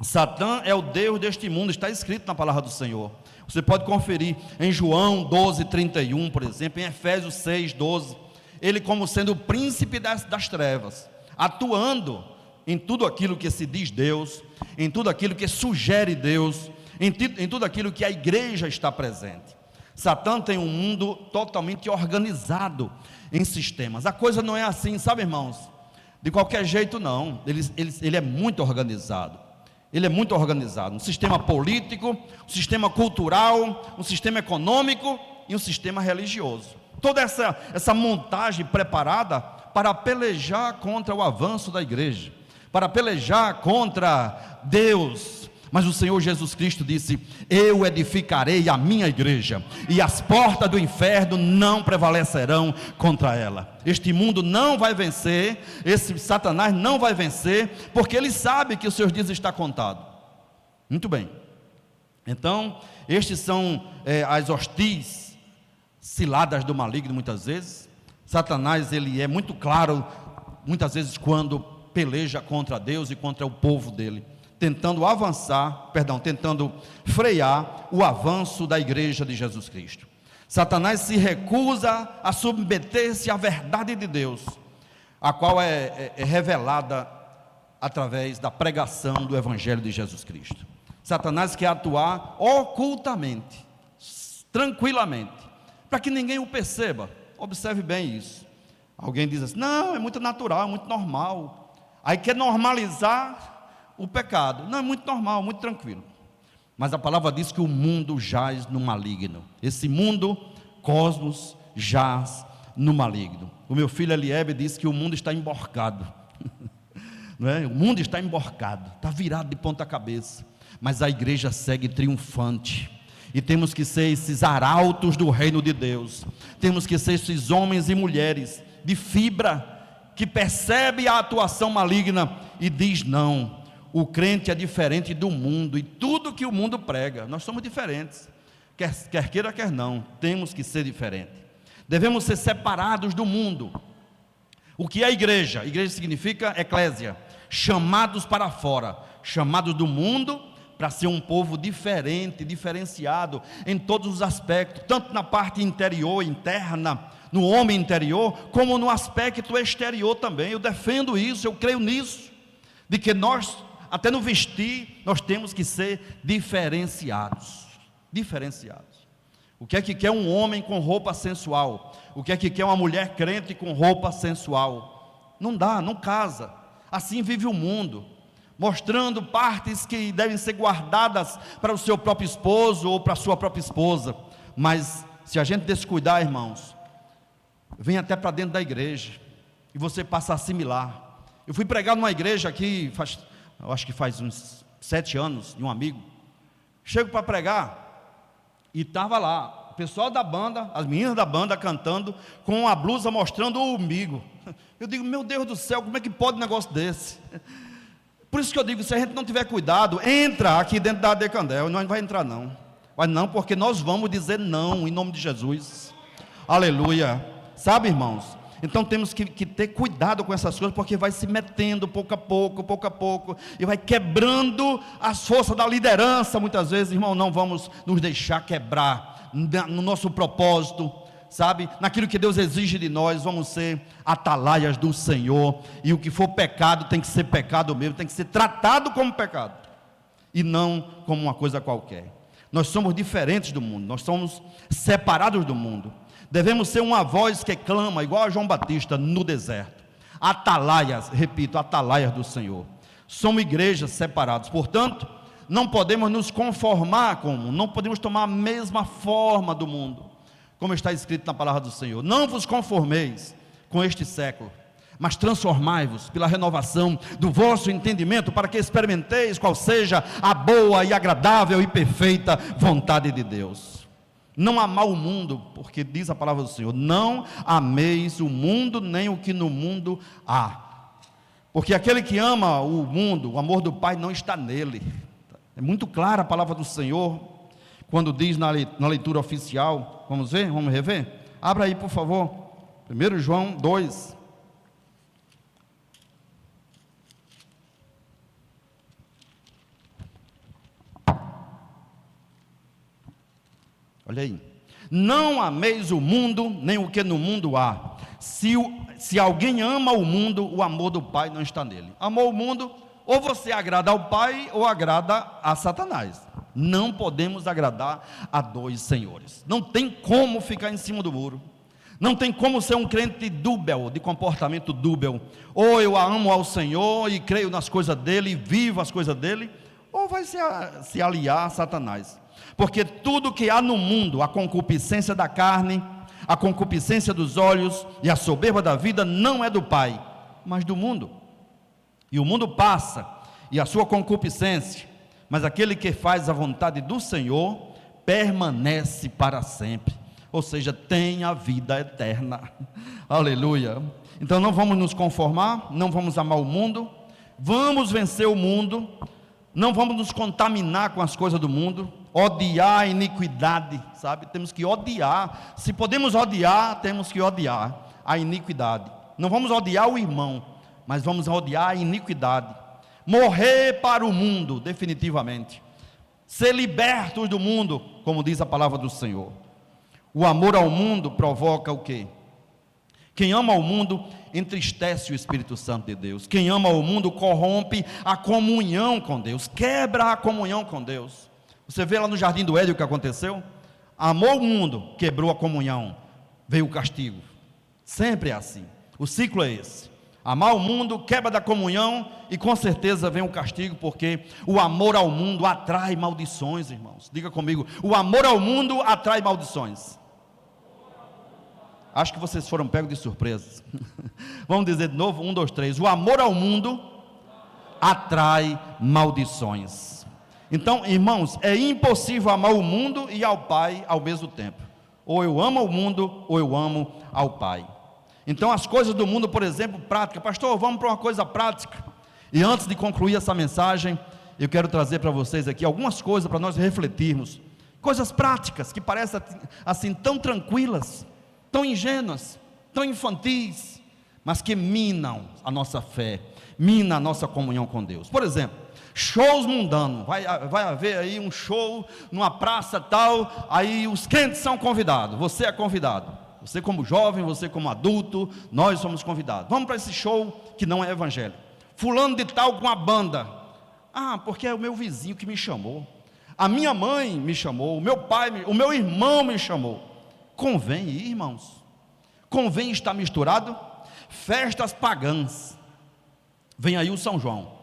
Satã é o Deus deste mundo, está escrito na palavra do Senhor, você pode conferir em João 12:31, por exemplo, em Efésios 6:12, ele como sendo o príncipe das trevas, atuando em tudo aquilo que se diz Deus, em tudo aquilo que sugere Deus, em tudo aquilo que a igreja está presente. Satã tem um mundo totalmente organizado em sistemas, a coisa não é assim, sabe, irmãos, de qualquer jeito não, ele é muito organizado, um sistema político, um sistema cultural, um sistema econômico e um sistema religioso, toda essa montagem preparada para pelejar contra o avanço da igreja, para pelejar contra Deus, mas o Senhor Jesus Cristo disse, eu edificarei a minha igreja, e as portas do inferno não prevalecerão contra ela, este mundo não vai vencer, esse Satanás não vai vencer, porque ele sabe que os seus dias estão contados. Muito bem, então, estes são as hostis ciladas do maligno muitas vezes, Satanás, ele é muito claro, muitas vezes, quando peleja contra Deus e contra o povo dele, tentando frear o avanço da igreja de Jesus Cristo. Satanás se recusa a submeter-se à verdade de Deus, a qual é revelada através da pregação do Evangelho de Jesus Cristo. Satanás quer atuar ocultamente, tranquilamente, para que ninguém o perceba. Observe bem isso. Alguém diz assim: não, é muito natural, é muito normal. Aí quer normalizar o pecado. Não, é muito normal, muito tranquilo. Mas a palavra diz que o mundo jaz no maligno. Esse mundo, cosmos, jaz no maligno. O meu filho Eliebe disse que o mundo está emborcado. Não é? O mundo está emborcado, está virado de ponta cabeça. Mas a igreja segue triunfante. E temos que ser esses arautos do reino de Deus. Temos que ser esses homens e mulheres de fibra, que percebe a atuação maligna e diz não. O crente é diferente do mundo e tudo que o mundo prega. Nós somos diferentes, quer queira, quer não. Temos que ser diferentes. Devemos ser separados do mundo. O que é a igreja? Igreja significa eclésia, chamados para fora, chamados do mundo, para ser um povo diferente, diferenciado em todos os aspectos, tanto na parte interior, interna, no homem interior, como no aspecto exterior também. Eu defendo isso, eu creio nisso, de que nós, até no vestir, nós temos que ser diferenciados. Diferenciados. O que é que quer um homem com roupa sensual? O que é que quer uma mulher crente com roupa sensual? Não dá, não casa. Assim vive o mundo, mostrando partes que devem ser guardadas para o seu próprio esposo ou para a sua própria esposa. Mas se a gente descuidar, irmãos, vem até para dentro da igreja e você passa a assimilar. Eu fui pregar numa igreja aqui, eu acho que faz uns 7 anos, de um amigo. Chego para pregar e estava lá o pessoal da banda, as meninas da banda cantando, com a blusa mostrando o umbigo. Eu digo: meu Deus do céu, como é que pode um negócio desse? Por isso que eu digo, se a gente não tiver cuidado, entra aqui dentro da Decandel. Não vai entrar não. Mas não, porque nós vamos dizer não, em nome de Jesus. Aleluia. Sabe, irmãos? Então temos que ter cuidado com essas coisas, porque vai se metendo pouco a pouco, e vai quebrando as forças da liderança. Muitas vezes, irmão, não vamos nos deixar quebrar no nosso propósito, sabe? Naquilo que Deus exige de nós, vamos ser atalaias do Senhor. E o que for pecado tem que ser pecado mesmo, tem que ser tratado como pecado, e não como uma coisa qualquer. Nós somos diferentes do mundo, nós somos separados do mundo. Devemos ser uma voz que clama, igual a João Batista no deserto. Atalaias, repito, atalaias do Senhor. Somos igrejas separadas, portanto, não podemos nos conformar com o mundo, não podemos tomar a mesma forma do mundo, como está escrito na palavra do Senhor. Não vos conformeis com este século, mas transformai-vos pela renovação do vosso entendimento, para que experimenteis qual seja a boa e agradável e perfeita vontade de Deus. Não amar o mundo, porque diz a palavra do Senhor: não ameis o mundo, nem o que no mundo há. Porque aquele que ama o mundo, o amor do Pai não está nele. É muito clara a palavra do Senhor, quando diz na leitura oficial. Vamos ver? Vamos rever? Abra aí, por favor, 1 João 2. Olha aí: não ameis o mundo, nem o que no mundo há. Se alguém ama o mundo, o amor do Pai não está nele. Amou o mundo, ou você agrada ao Pai, ou agrada a Satanás. Não podemos agradar a dois senhores. Não tem como ficar em cima do muro. Não tem como ser um crente dúbio, de comportamento dúbio. Ou eu amo ao Senhor e creio nas coisas dele, e vivo as coisas dele, ou vai se aliar a Satanás. Porque tudo que há no mundo, a concupiscência da carne, a concupiscência dos olhos e a soberba da vida, não é do Pai, mas do mundo. E o mundo passa, e a sua concupiscência, mas aquele que faz a vontade do Senhor permanece para sempre. Ou seja, tem a vida eterna. Aleluia. Então não vamos nos conformar, não vamos amar o mundo, vamos vencer o mundo, não vamos nos contaminar com as coisas do mundo, odiar a iniquidade, sabe? Temos que odiar. Se podemos odiar, temos que odiar a iniquidade. Não vamos odiar o irmão, mas vamos odiar a iniquidade. Morrer para o mundo, definitivamente. Ser libertos do mundo, como diz a palavra do Senhor. O amor ao mundo provoca o quê? Quem ama o mundo entristece o Espírito Santo de Deus. Quem ama o mundo corrompe a comunhão com Deus, quebra a comunhão com Deus. Você vê lá no Jardim do Éden o que aconteceu? Amou o mundo, quebrou a comunhão, veio o castigo. Sempre é assim, o ciclo é esse. Amar o mundo, quebra da comunhão e com certeza vem o castigo, porque o amor ao mundo atrai maldições, irmãos. Diga comigo, o amor ao mundo atrai maldições. Acho que vocês foram pegos de surpresa. Vamos dizer de novo, 1, 2, 3. O amor ao mundo atrai maldições. Então, irmãos, é impossível amar o mundo e ao Pai ao mesmo tempo. Ou eu amo o mundo, ou eu amo ao Pai. Então, as coisas do mundo, por exemplo, prática. Pastor, vamos para uma coisa prática. E antes de concluir essa mensagem, eu quero trazer para vocês aqui algumas coisas para nós refletirmos. Coisas práticas, que parecem assim tão tranquilas, tão ingênuas, tão infantis, mas que minam a nossa fé, minam a nossa comunhão com Deus. Por exemplo, shows mundanos, vai haver aí um show numa praça tal, aí os crentes são convidados, você é convidado, você como jovem, você como adulto, nós somos convidados, vamos para esse show que não é evangélico, fulano de tal com a banda, porque é o meu vizinho que me chamou, a minha mãe me chamou, o meu pai, o meu irmão me chamou. Convém ir, irmãos, convém estar misturado. Festas pagãs, vem aí o São João.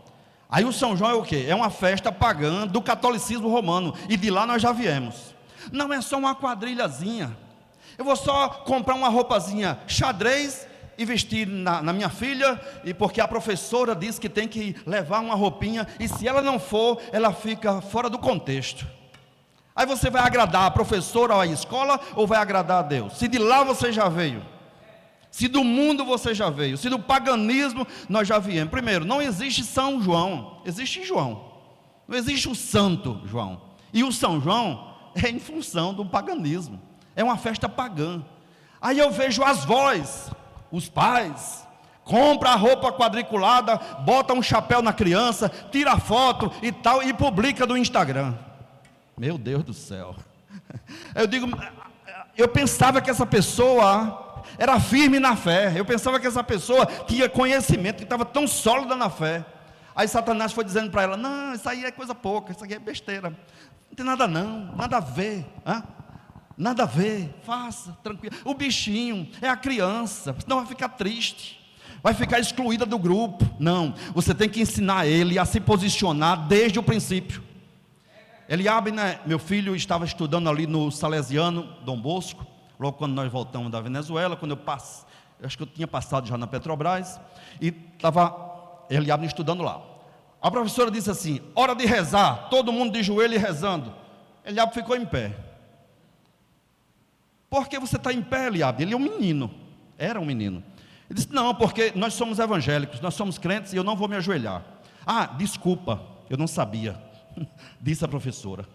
Aí o São João é o quê? É uma festa pagã do catolicismo romano, e de lá nós já viemos. Não é só uma quadrilhazinha, eu vou só comprar uma roupazinha xadrez e vestir na minha filha, e porque a professora disse que tem que levar uma roupinha, e se ela não for, ela fica fora do contexto. Aí você vai agradar a professora ou a escola, ou vai agradar a Deus? Se de lá você já veio, se do mundo você já veio, se do paganismo nós já viemos. Primeiro, não existe São João, existe João. Não existe o Santo João. E o São João é em função do paganismo, é uma festa pagã. Aí eu vejo as vós, os pais, compra a roupa quadriculada, bota um chapéu na criança, tira foto e tal, e publica no Instagram. Meu Deus do céu. Eu pensava que essa pessoa era firme na fé, eu pensava que essa pessoa tinha conhecimento, que estava tão sólida na fé. Aí Satanás foi dizendo para ela: não, isso aí é coisa pouca, isso aqui é besteira, não tem nada não, nada a ver, nada a ver, faça, tranquilo. O bichinho é a criança, senão vai ficar triste, vai ficar excluída do grupo. Não, você tem que ensinar ele a se posicionar desde o princípio. Eliabe, meu filho estava estudando ali no Salesiano Dom Bosco, logo quando nós voltamos da Venezuela, quando eu acho que eu tinha passado já na Petrobras, e estava Eliabe estudando lá. A professora disse assim: hora de rezar, todo mundo de joelho e rezando. Eliabe ficou em pé. Por que você está em pé, Eliabe? Ele é um menino, era um menino. Ele disse: não, porque nós somos evangélicos, nós somos crentes e eu não vou me ajoelhar. Desculpa, eu não sabia, disse a professora.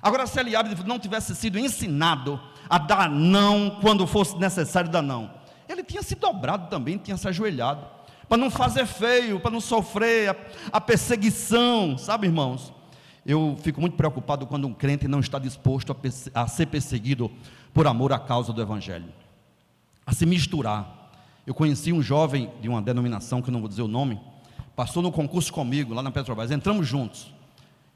Agora, se Eliabe não tivesse sido ensinado a dar não quando fosse necessário dar não, ele tinha se dobrado também, tinha se ajoelhado, para não fazer feio, para não sofrer a perseguição, sabe, irmãos? Eu fico muito preocupado quando um crente não está disposto a ser perseguido por amor à causa do Evangelho, a se misturar. Eu conheci um jovem de uma denominação, que não vou dizer o nome, passou no concurso comigo, lá na Petrobras, entramos juntos,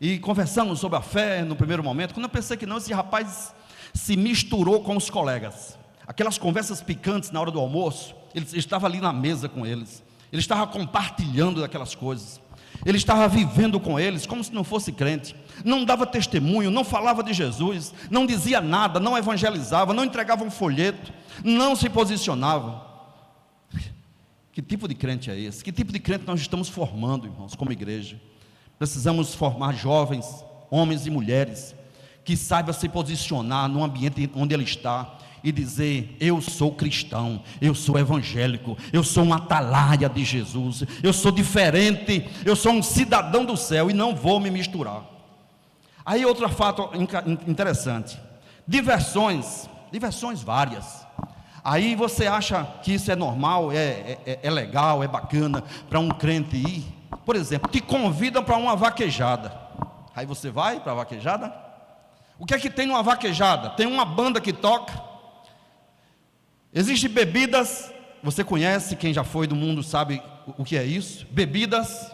e conversamos sobre a fé no primeiro momento. Quando eu pensei que não, esse rapaz se misturou com os colegas, aquelas conversas picantes na hora do almoço, ele estava ali na mesa com eles, ele estava compartilhando daquelas coisas, ele estava vivendo com eles como se não fosse crente, não dava testemunho, não falava de Jesus, não dizia nada, não evangelizava, não entregava um folheto, não se posicionava. Que tipo de crente é esse? Que tipo de crente nós estamos formando, irmãos, como igreja? Precisamos formar jovens, homens e mulheres, que saibam se posicionar no ambiente onde ele está e dizer: eu sou cristão, eu sou evangélico, eu sou um atalaia de Jesus, eu sou diferente, eu sou um cidadão do céu e não vou me misturar. Aí outro fato interessante: diversões várias. Aí você acha que isso é normal, é legal, é bacana para um crente ir. Por exemplo, te convidam para uma vaquejada. Aí você vai para a vaquejada? O que é que tem numa vaquejada? Tem uma banda que toca. Existem bebidas, você conhece, quem já foi do mundo sabe o que é isso. Bebidas,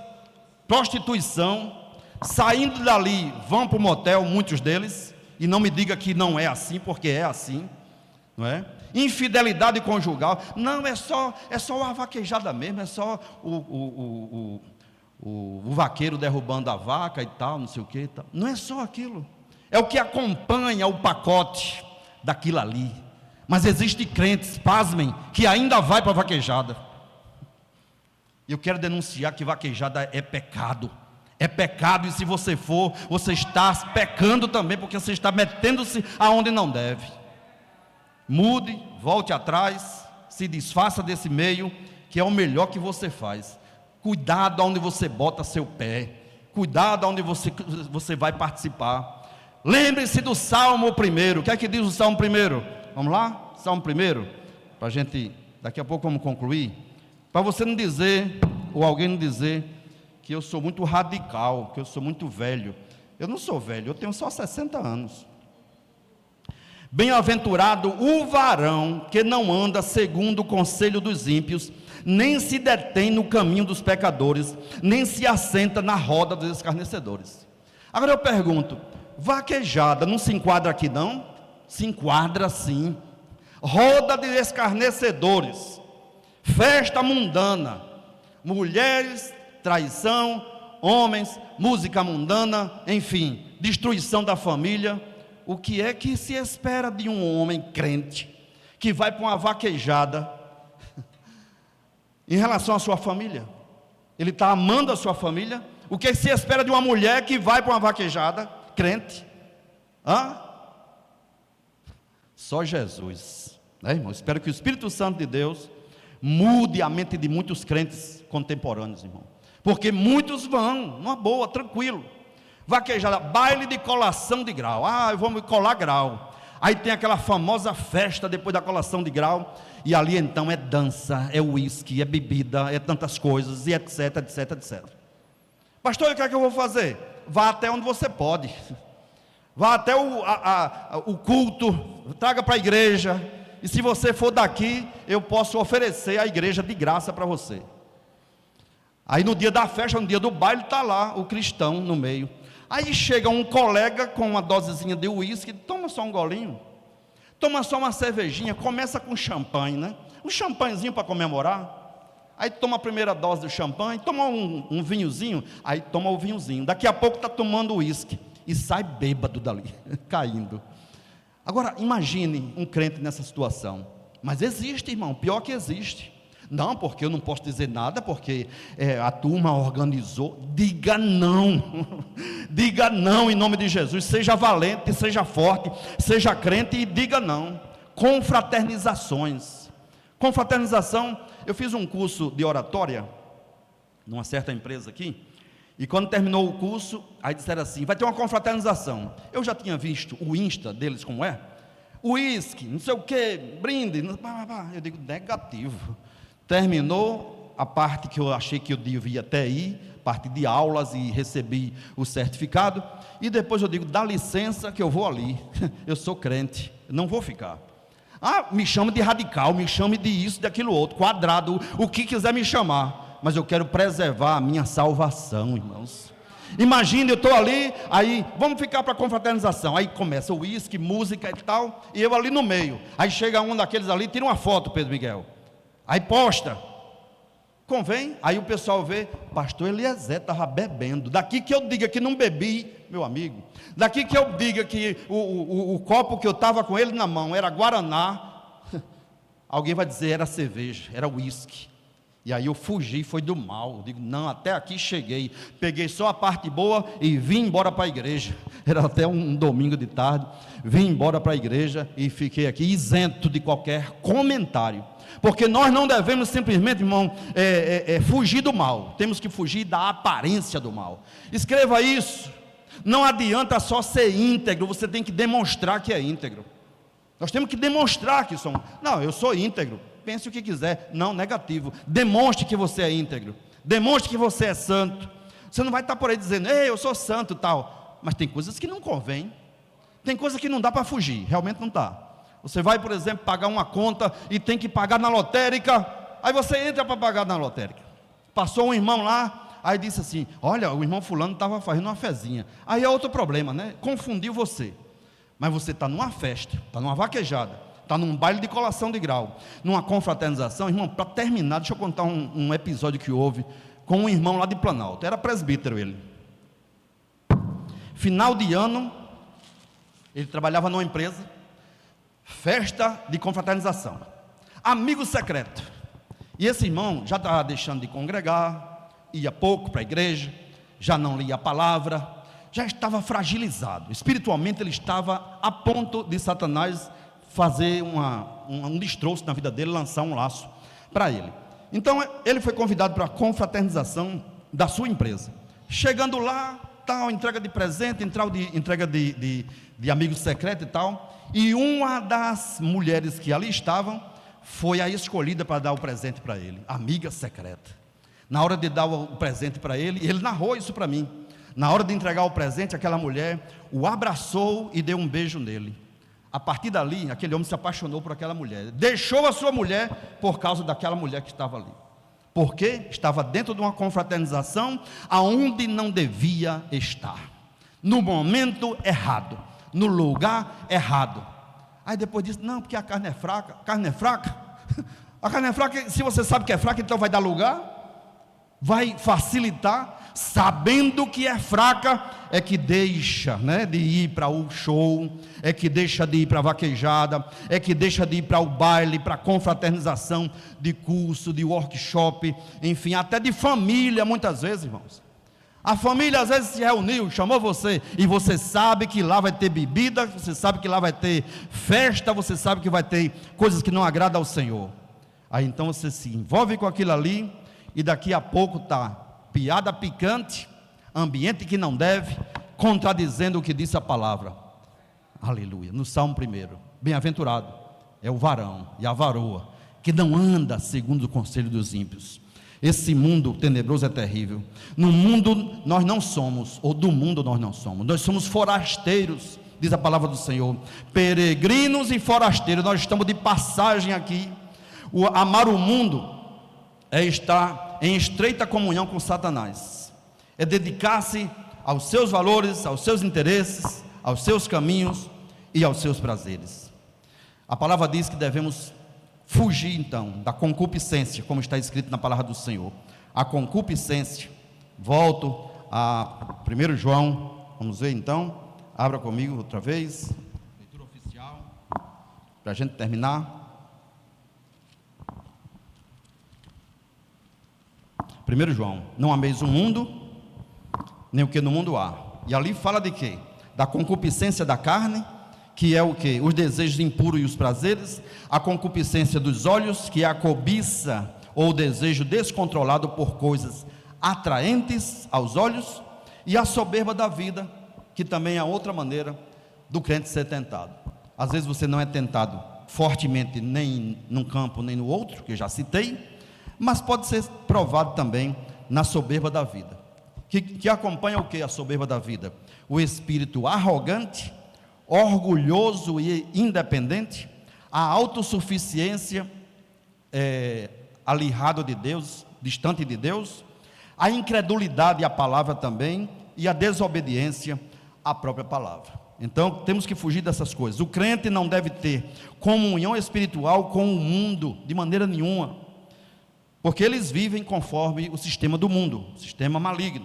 prostituição. Saindo dali, vão para o motel, muitos deles. E não me diga que não é assim, porque é assim, não é? Infidelidade conjugal. Não, é só uma vaquejada mesmo, é só o vaqueiro derrubando a vaca e tal, não sei o que. Não é só aquilo, é o que acompanha o pacote daquilo ali. Mas existem crentes, pasmem, que ainda vai para a vaquejada. Eu quero denunciar que vaquejada é pecado. É pecado, e se você for, você está pecando também, porque você está metendo-se aonde não deve. Mude, volte atrás, se desfaça desse meio, que é o melhor que você faz. Cuidado aonde você bota seu pé, cuidado aonde você vai participar. Lembre-se do Salmo 1. O que é que diz o Salmo 1? Vamos lá? Salmo 1, para a gente, daqui a pouco vamos concluir. Para você não dizer, ou alguém não dizer, que eu sou muito radical, que eu sou muito velho. Eu não sou velho, eu tenho só 60 anos. Bem-aventurado o varão que não anda segundo o conselho dos ímpios, nem se detém no caminho dos pecadores, nem se assenta na roda dos escarnecedores. Agora eu pergunto, vaquejada não se enquadra aqui não? Se enquadra sim. Roda de escarnecedores, festa mundana, mulheres, traição, homens, música mundana, enfim, destruição da família. O que é que se espera de um homem crente que vai para uma vaquejada em relação à sua família? Ele está amando a sua família? O que se espera de uma mulher que vai para uma vaquejada crente? Só Jesus, né, irmão? Espero que o Espírito Santo de Deus mude a mente de muitos crentes contemporâneos, irmão. Porque muitos vão, numa boa, tranquilo. Vaquejada, baile de colação de grau. Eu vou me colar grau. Aí tem aquela famosa festa depois da colação de grau. E ali então é dança, é uísque, é bebida, é tantas coisas, e etc, etc, etc. Pastor, o que é que eu vou fazer? Vá até onde você pode. Vá até o culto, traga para a igreja. E se você for daqui, eu posso oferecer a igreja de graça para você. Aí no dia da festa, no dia do baile, está lá o cristão no meio. Aí chega um colega com uma dosezinha de uísque, toma só um golinho, toma só uma cervejinha, começa com champanhe, né? Um champanhezinho para comemorar. Aí toma a primeira dose do champanhe, toma um vinhozinho, aí toma o vinhozinho. Daqui a pouco está tomando uísque e sai bêbado dali, caindo. Agora, imagine um crente nessa situação. Mas existe, irmão, pior que existe. Não, porque eu não posso dizer nada, porque a turma organizou. Diga não, diga não em nome de Jesus. Seja valente, seja forte, seja crente e diga não. Confraternizações. Confraternização, eu fiz um curso de oratória numa certa empresa aqui. E quando terminou o curso, aí disseram assim, vai ter uma confraternização. Eu já tinha visto o Insta deles como é. Uísque, não sei o que, brinde. Eu digo, negativo. Terminou a parte que eu achei que eu devia até ir, parte de aulas, e recebi o certificado. E depois eu digo, dá licença que eu vou ali. Eu sou crente, não vou ficar. Me chame de radical, me chame de isso, daquilo outro, quadrado, o que quiser me chamar. Mas eu quero preservar a minha salvação, irmãos. Imagine, eu estou ali, aí vamos ficar para a confraternização. Aí começa o uísque, música e tal, e eu ali no meio. Aí chega um daqueles ali, tira uma foto, Pedro Miguel. Aí posta. Convém? Aí o pessoal vê, pastor Eliezer estava bebendo. Daqui que eu diga que não bebi, meu amigo. Daqui que eu diga que o copo que eu estava com ele na mão era Guaraná. Alguém vai dizer, era cerveja, era uísque. E aí eu fugi, foi do mal. Eu digo, não, até aqui cheguei. Peguei só a parte boa e vim embora para a igreja. Era até um domingo de tarde. Vim embora para a igreja e fiquei aqui isento de qualquer comentário. Porque nós não devemos simplesmente, irmão, fugir do mal. Temos que fugir da aparência do mal. Escreva isso. Não adianta só ser íntegro, você tem que demonstrar que é íntegro. Nós temos que demonstrar que somos. Não, eu sou íntegro. Pense o que quiser. Não, negativo. Demonstre que você é íntegro. Demonstre que você é santo. Você não vai estar por aí dizendo, ei, eu sou santo e tal. Mas tem coisas que não convém. Tem coisas que não dá para fugir. Realmente não dá. Você vai, por exemplo, pagar uma conta e tem que pagar na lotérica. Aí você entra para pagar na lotérica. Passou um irmão lá, aí disse assim, olha, o irmão fulano estava fazendo uma fezinha. Aí é outro problema, né? Confundiu você. Mas você está numa festa, está numa vaquejada, está num baile de colação de grau, numa confraternização. Irmão, para terminar, deixa eu contar um episódio que houve com um irmão lá de Planalto. Era presbítero ele. Final de ano, ele trabalhava numa empresa, festa de confraternização, amigo secreto. E esse irmão já estava deixando de congregar, ia pouco para a igreja, já não lia a palavra, já estava fragilizado, espiritualmente ele estava a ponto de Satanás fazer um destroço na vida dele, lançar um laço para ele. Então ele foi convidado para a confraternização da sua empresa. Chegando lá, tal, entrega de presente, entrega de amigo secreto e tal, e uma das mulheres que ali estavam, foi a escolhida para dar o presente para ele, amiga secreta. Na hora de dar o presente para ele, ele narrou isso para mim. Na hora de entregar o presente, aquela mulher o abraçou e deu um beijo nele. A partir dali, aquele homem se apaixonou por aquela mulher. Deixou a sua mulher por causa daquela mulher que estava ali. Porque estava dentro de uma confraternização aonde não devia estar. No momento errado. No lugar errado. Aí depois disse, não, porque a carne é fraca. Carne é fraca? A carne é fraca, se você sabe que é fraca, então vai dar lugar? Vai facilitar? Sabendo que é fraca, é que deixa, né, de ir para o show, é que deixa de ir para a vaquejada, é que deixa de ir para o baile, para a confraternização de curso, de workshop, enfim, até de família, muitas vezes, irmãos. A família às vezes se reuniu, chamou você, e você sabe que lá vai ter bebida, você sabe que lá vai ter festa, você sabe que vai ter coisas que não agradam ao Senhor. Aí então você se envolve com aquilo ali, e daqui a pouco está piada picante, ambiente que não deve, contradizendo o que disse a palavra. Aleluia. No Salmo 1, bem-aventurado é o varão e a varoa que não anda segundo o conselho dos ímpios. Esse mundo tenebroso é terrível. No mundo nós não somos, ou do mundo nós não somos, nós somos forasteiros, diz a palavra do Senhor, peregrinos e forasteiros. Nós estamos de passagem aqui. Amar o mundo é estar em estreita comunhão com Satanás, é dedicar-se aos seus valores, aos seus interesses, aos seus caminhos e aos seus prazeres. A palavra diz que devemos fugir então da concupiscência, como está escrito na palavra do Senhor. A concupiscência, volto a 1 João, vamos ver então, abra comigo outra vez, leitura oficial, para a gente terminar. 1 João, não ameis o mundo, nem o que no mundo há. E ali fala de quê? Da concupiscência da carne, que é o quê? Os desejos impuros e os prazeres. A concupiscência dos olhos, que é a cobiça ou o desejo descontrolado por coisas atraentes aos olhos. E a soberba da vida, que também é outra maneira do crente ser tentado. Às vezes você não é tentado fortemente nem num campo nem no outro, que eu já citei, mas pode ser provado também na soberba da vida, que acompanha o que? A soberba da vida? O espírito arrogante, orgulhoso e independente, a autossuficiência, alirrado de Deus, distante de Deus, a incredulidade à palavra também, e a desobediência à própria palavra. Então temos que fugir dessas coisas. O crente não deve ter comunhão espiritual com o mundo, de maneira nenhuma, porque eles vivem conforme o sistema do mundo, o sistema maligno.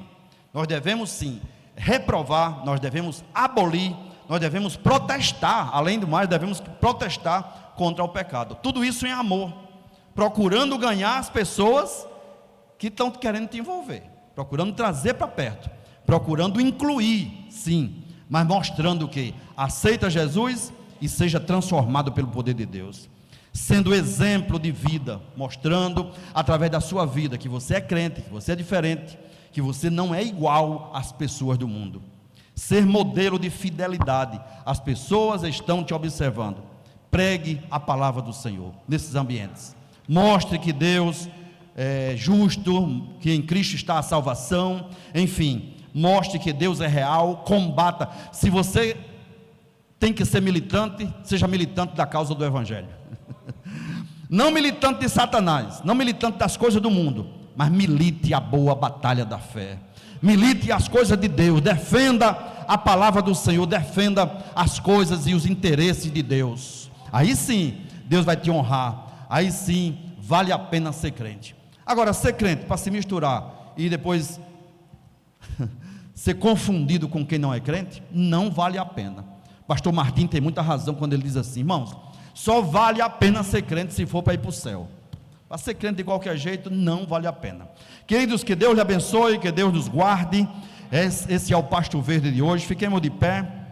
Nós devemos sim reprovar, nós devemos abolir, nós devemos protestar, além do mais, devemos protestar contra o pecado. Tudo isso em amor, procurando ganhar as pessoas que estão querendo te envolver, procurando trazer para perto, procurando incluir, sim, mas mostrando que aceita Jesus e seja transformado pelo poder de Deus. Sendo exemplo de vida, mostrando através da sua vida que você é crente, que você é diferente, que você não é igual às pessoas do mundo. Ser modelo de fidelidade, as pessoas estão te observando. pregue a palavra do Senhor nesses ambientes. Mostre que Deus é justo, que em Cristo está a salvação, enfim, mostre que Deus é real, combata. Se você tem que ser militante, seja militante da causa do Evangelho. Não militante de Satanás, não militante das coisas do mundo, mas milite a boa batalha da fé. Milite as coisas de Deus, defenda a palavra do Senhor, defenda as coisas e os interesses de Deus. Aí sim, Deus vai te honrar. Aí sim, vale a pena ser crente. Agora, ser crente para se misturar e depois ser confundido com quem não é crente, não vale a pena. Pastor Martim tem muita razão quando ele diz assim: irmãos, só vale a pena ser crente se for para ir para o céu. Para ser crente de qualquer jeito, não vale a pena. Queridos, que Deus lhe abençoe, que Deus nos guarde. Esse é o Pasto Verde de hoje. Fiquemos de pé.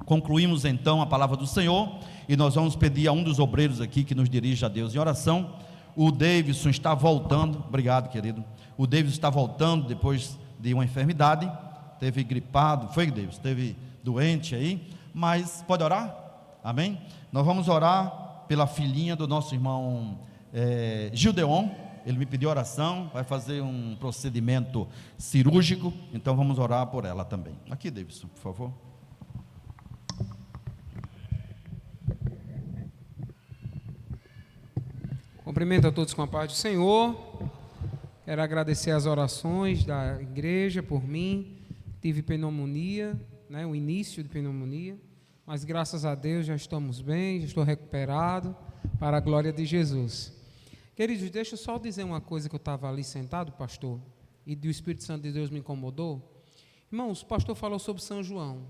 Concluímos então a palavra do Senhor, e nós vamos pedir a um dos obreiros aqui que nos dirija a Deus em oração. O Davidson está voltando. Obrigado, querido. O Davidson está voltando depois de uma enfermidade. Teve gripado, foi, Davidson? Teve doente aí, mas pode orar? Amém? Nós vamos orar pela filhinha do nosso irmão Gildeon. Ele me pediu oração, vai fazer um procedimento cirúrgico, então vamos orar por ela também. Aqui, Davidson, por favor. Cumprimento a todos com a paz do Senhor. Quero agradecer as orações da igreja por mim. Tive pneumonia, o início de pneumonia, mas graças a Deus já estamos bem, já estou recuperado, para a glória de Jesus. Queridos, deixa eu só dizer uma coisa, que eu estava ali sentado, pastor, e o Espírito Santo de Deus me incomodou. Irmãos, o pastor falou sobre São João.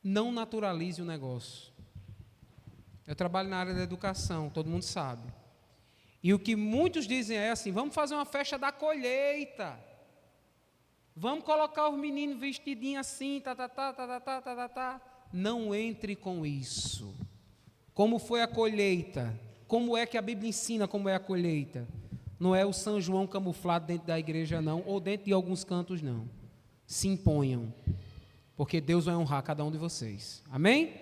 Não naturalize o negócio. Eu trabalho na área da educação, todo mundo sabe. E o que muitos dizem é assim: vamos fazer uma festa da colheita. Vamos colocar os meninos vestidinhos assim, Não entre com isso. Como foi a colheita? Como é que a Bíblia ensina como é a colheita? Não é o São João camuflado dentro da igreja, não, ou dentro de alguns cantos, não. Se imponham, porque Deus vai honrar cada um de vocês. Amém?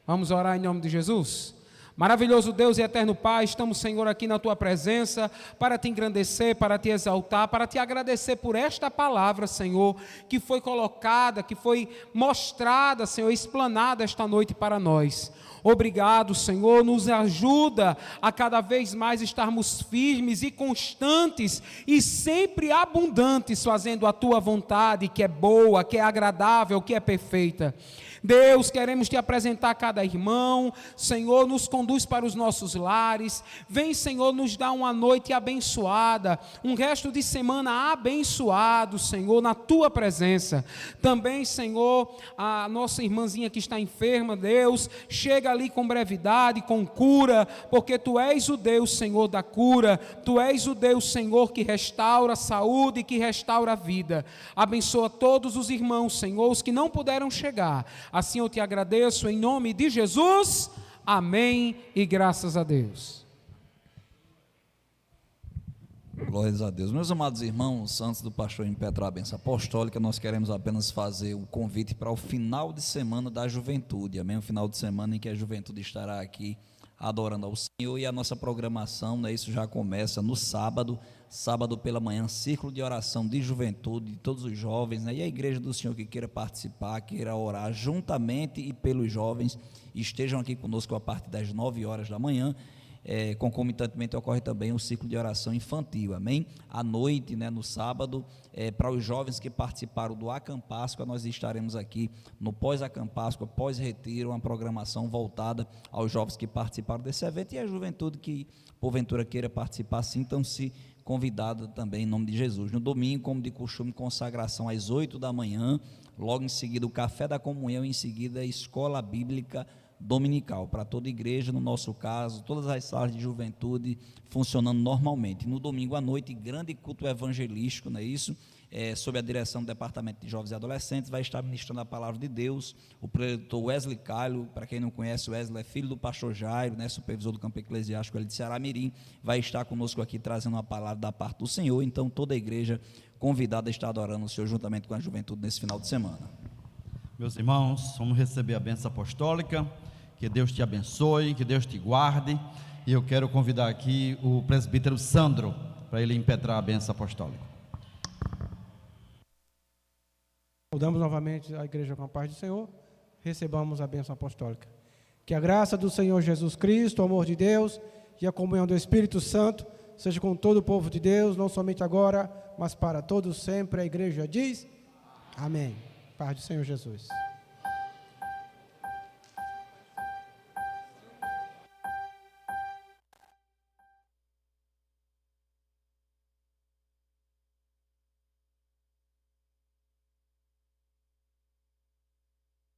Vamos orar em nome de Jesus? Maravilhoso Deus e eterno Pai, estamos, Senhor, aqui na Tua presença, para Te engrandecer, para Te exaltar, para Te agradecer por esta palavra, Senhor, que foi colocada, que foi mostrada, Senhor, explanada esta noite para nós. Obrigado, Senhor, nos ajuda a cada vez mais estarmos firmes e constantes e sempre abundantes, fazendo a Tua vontade, que é boa, que é agradável, que é perfeita. Deus, queremos Te apresentar cada irmão. Senhor, nos conduz para os nossos lares. Vem, Senhor, nos dar uma noite abençoada, um resto de semana abençoado, Senhor, na Tua presença. Também, Senhor, a nossa irmãzinha que está enferma, Deus, chega ali com brevidade, com cura, porque Tu és o Deus, Senhor, da cura. Tu és o Deus, Senhor, que restaura a saúde e que restaura a vida. Abençoa todos os irmãos, Senhor, os que não puderam chegar. Assim eu Te agradeço em nome de Jesus, amém e graças a Deus. Glórias a Deus. Meus amados irmãos, antes do pastor impetrar a bênção apostólica, nós queremos apenas fazer um convite para o final de semana da juventude, amém? O final de semana em que a juventude estará aqui adorando ao Senhor, e a nossa programação, isso já começa no sábado pela manhã, círculo de oração de juventude, de todos os jovens, e a igreja do Senhor que queira participar, queira orar juntamente e pelos jovens, estejam aqui conosco a partir das 9 horas da manhã. Concomitantemente ocorre também o ciclo de oração infantil, amém? À noite, no sábado, para os jovens que participaram do Acampáscoa, nós estaremos aqui no pós-Acampáscoa, pós-retiro, uma programação voltada aos jovens que participaram desse evento, e a juventude que porventura queira participar, sintam-se convidado também em nome de Jesus. No domingo, como de costume, consagração às 8 da manhã, logo em seguida o café da comunhão, em seguida a escola bíblica dominical, para toda a igreja, no nosso caso, todas as salas de juventude funcionando normalmente. No domingo à noite, grande culto evangelístico, não é isso? Sob a direção do Departamento de Jovens e Adolescentes, vai estar ministrando a palavra de Deus, o preletor Wesley Calho. Para quem não conhece, o Wesley é filho do pastor Jairo, supervisor do campo eclesiástico ali de Ceará Mirim, vai estar conosco aqui trazendo uma palavra da parte do Senhor. Então toda a igreja convidada a estar adorando o Senhor juntamente com a juventude nesse final de semana. Meus irmãos, vamos receber a bênção apostólica. Que Deus te abençoe, que Deus te guarde. E eu quero convidar aqui o presbítero Sandro para ele impetrar a bênção apostólica. Saudamos novamente a igreja com a paz do Senhor. Recebamos a bênção apostólica. Que a graça do Senhor Jesus Cristo, o amor de Deus e a comunhão do Espírito Santo seja com todo o povo de Deus, não somente agora, mas para todos sempre. A igreja diz: amém. Paz do Senhor Jesus.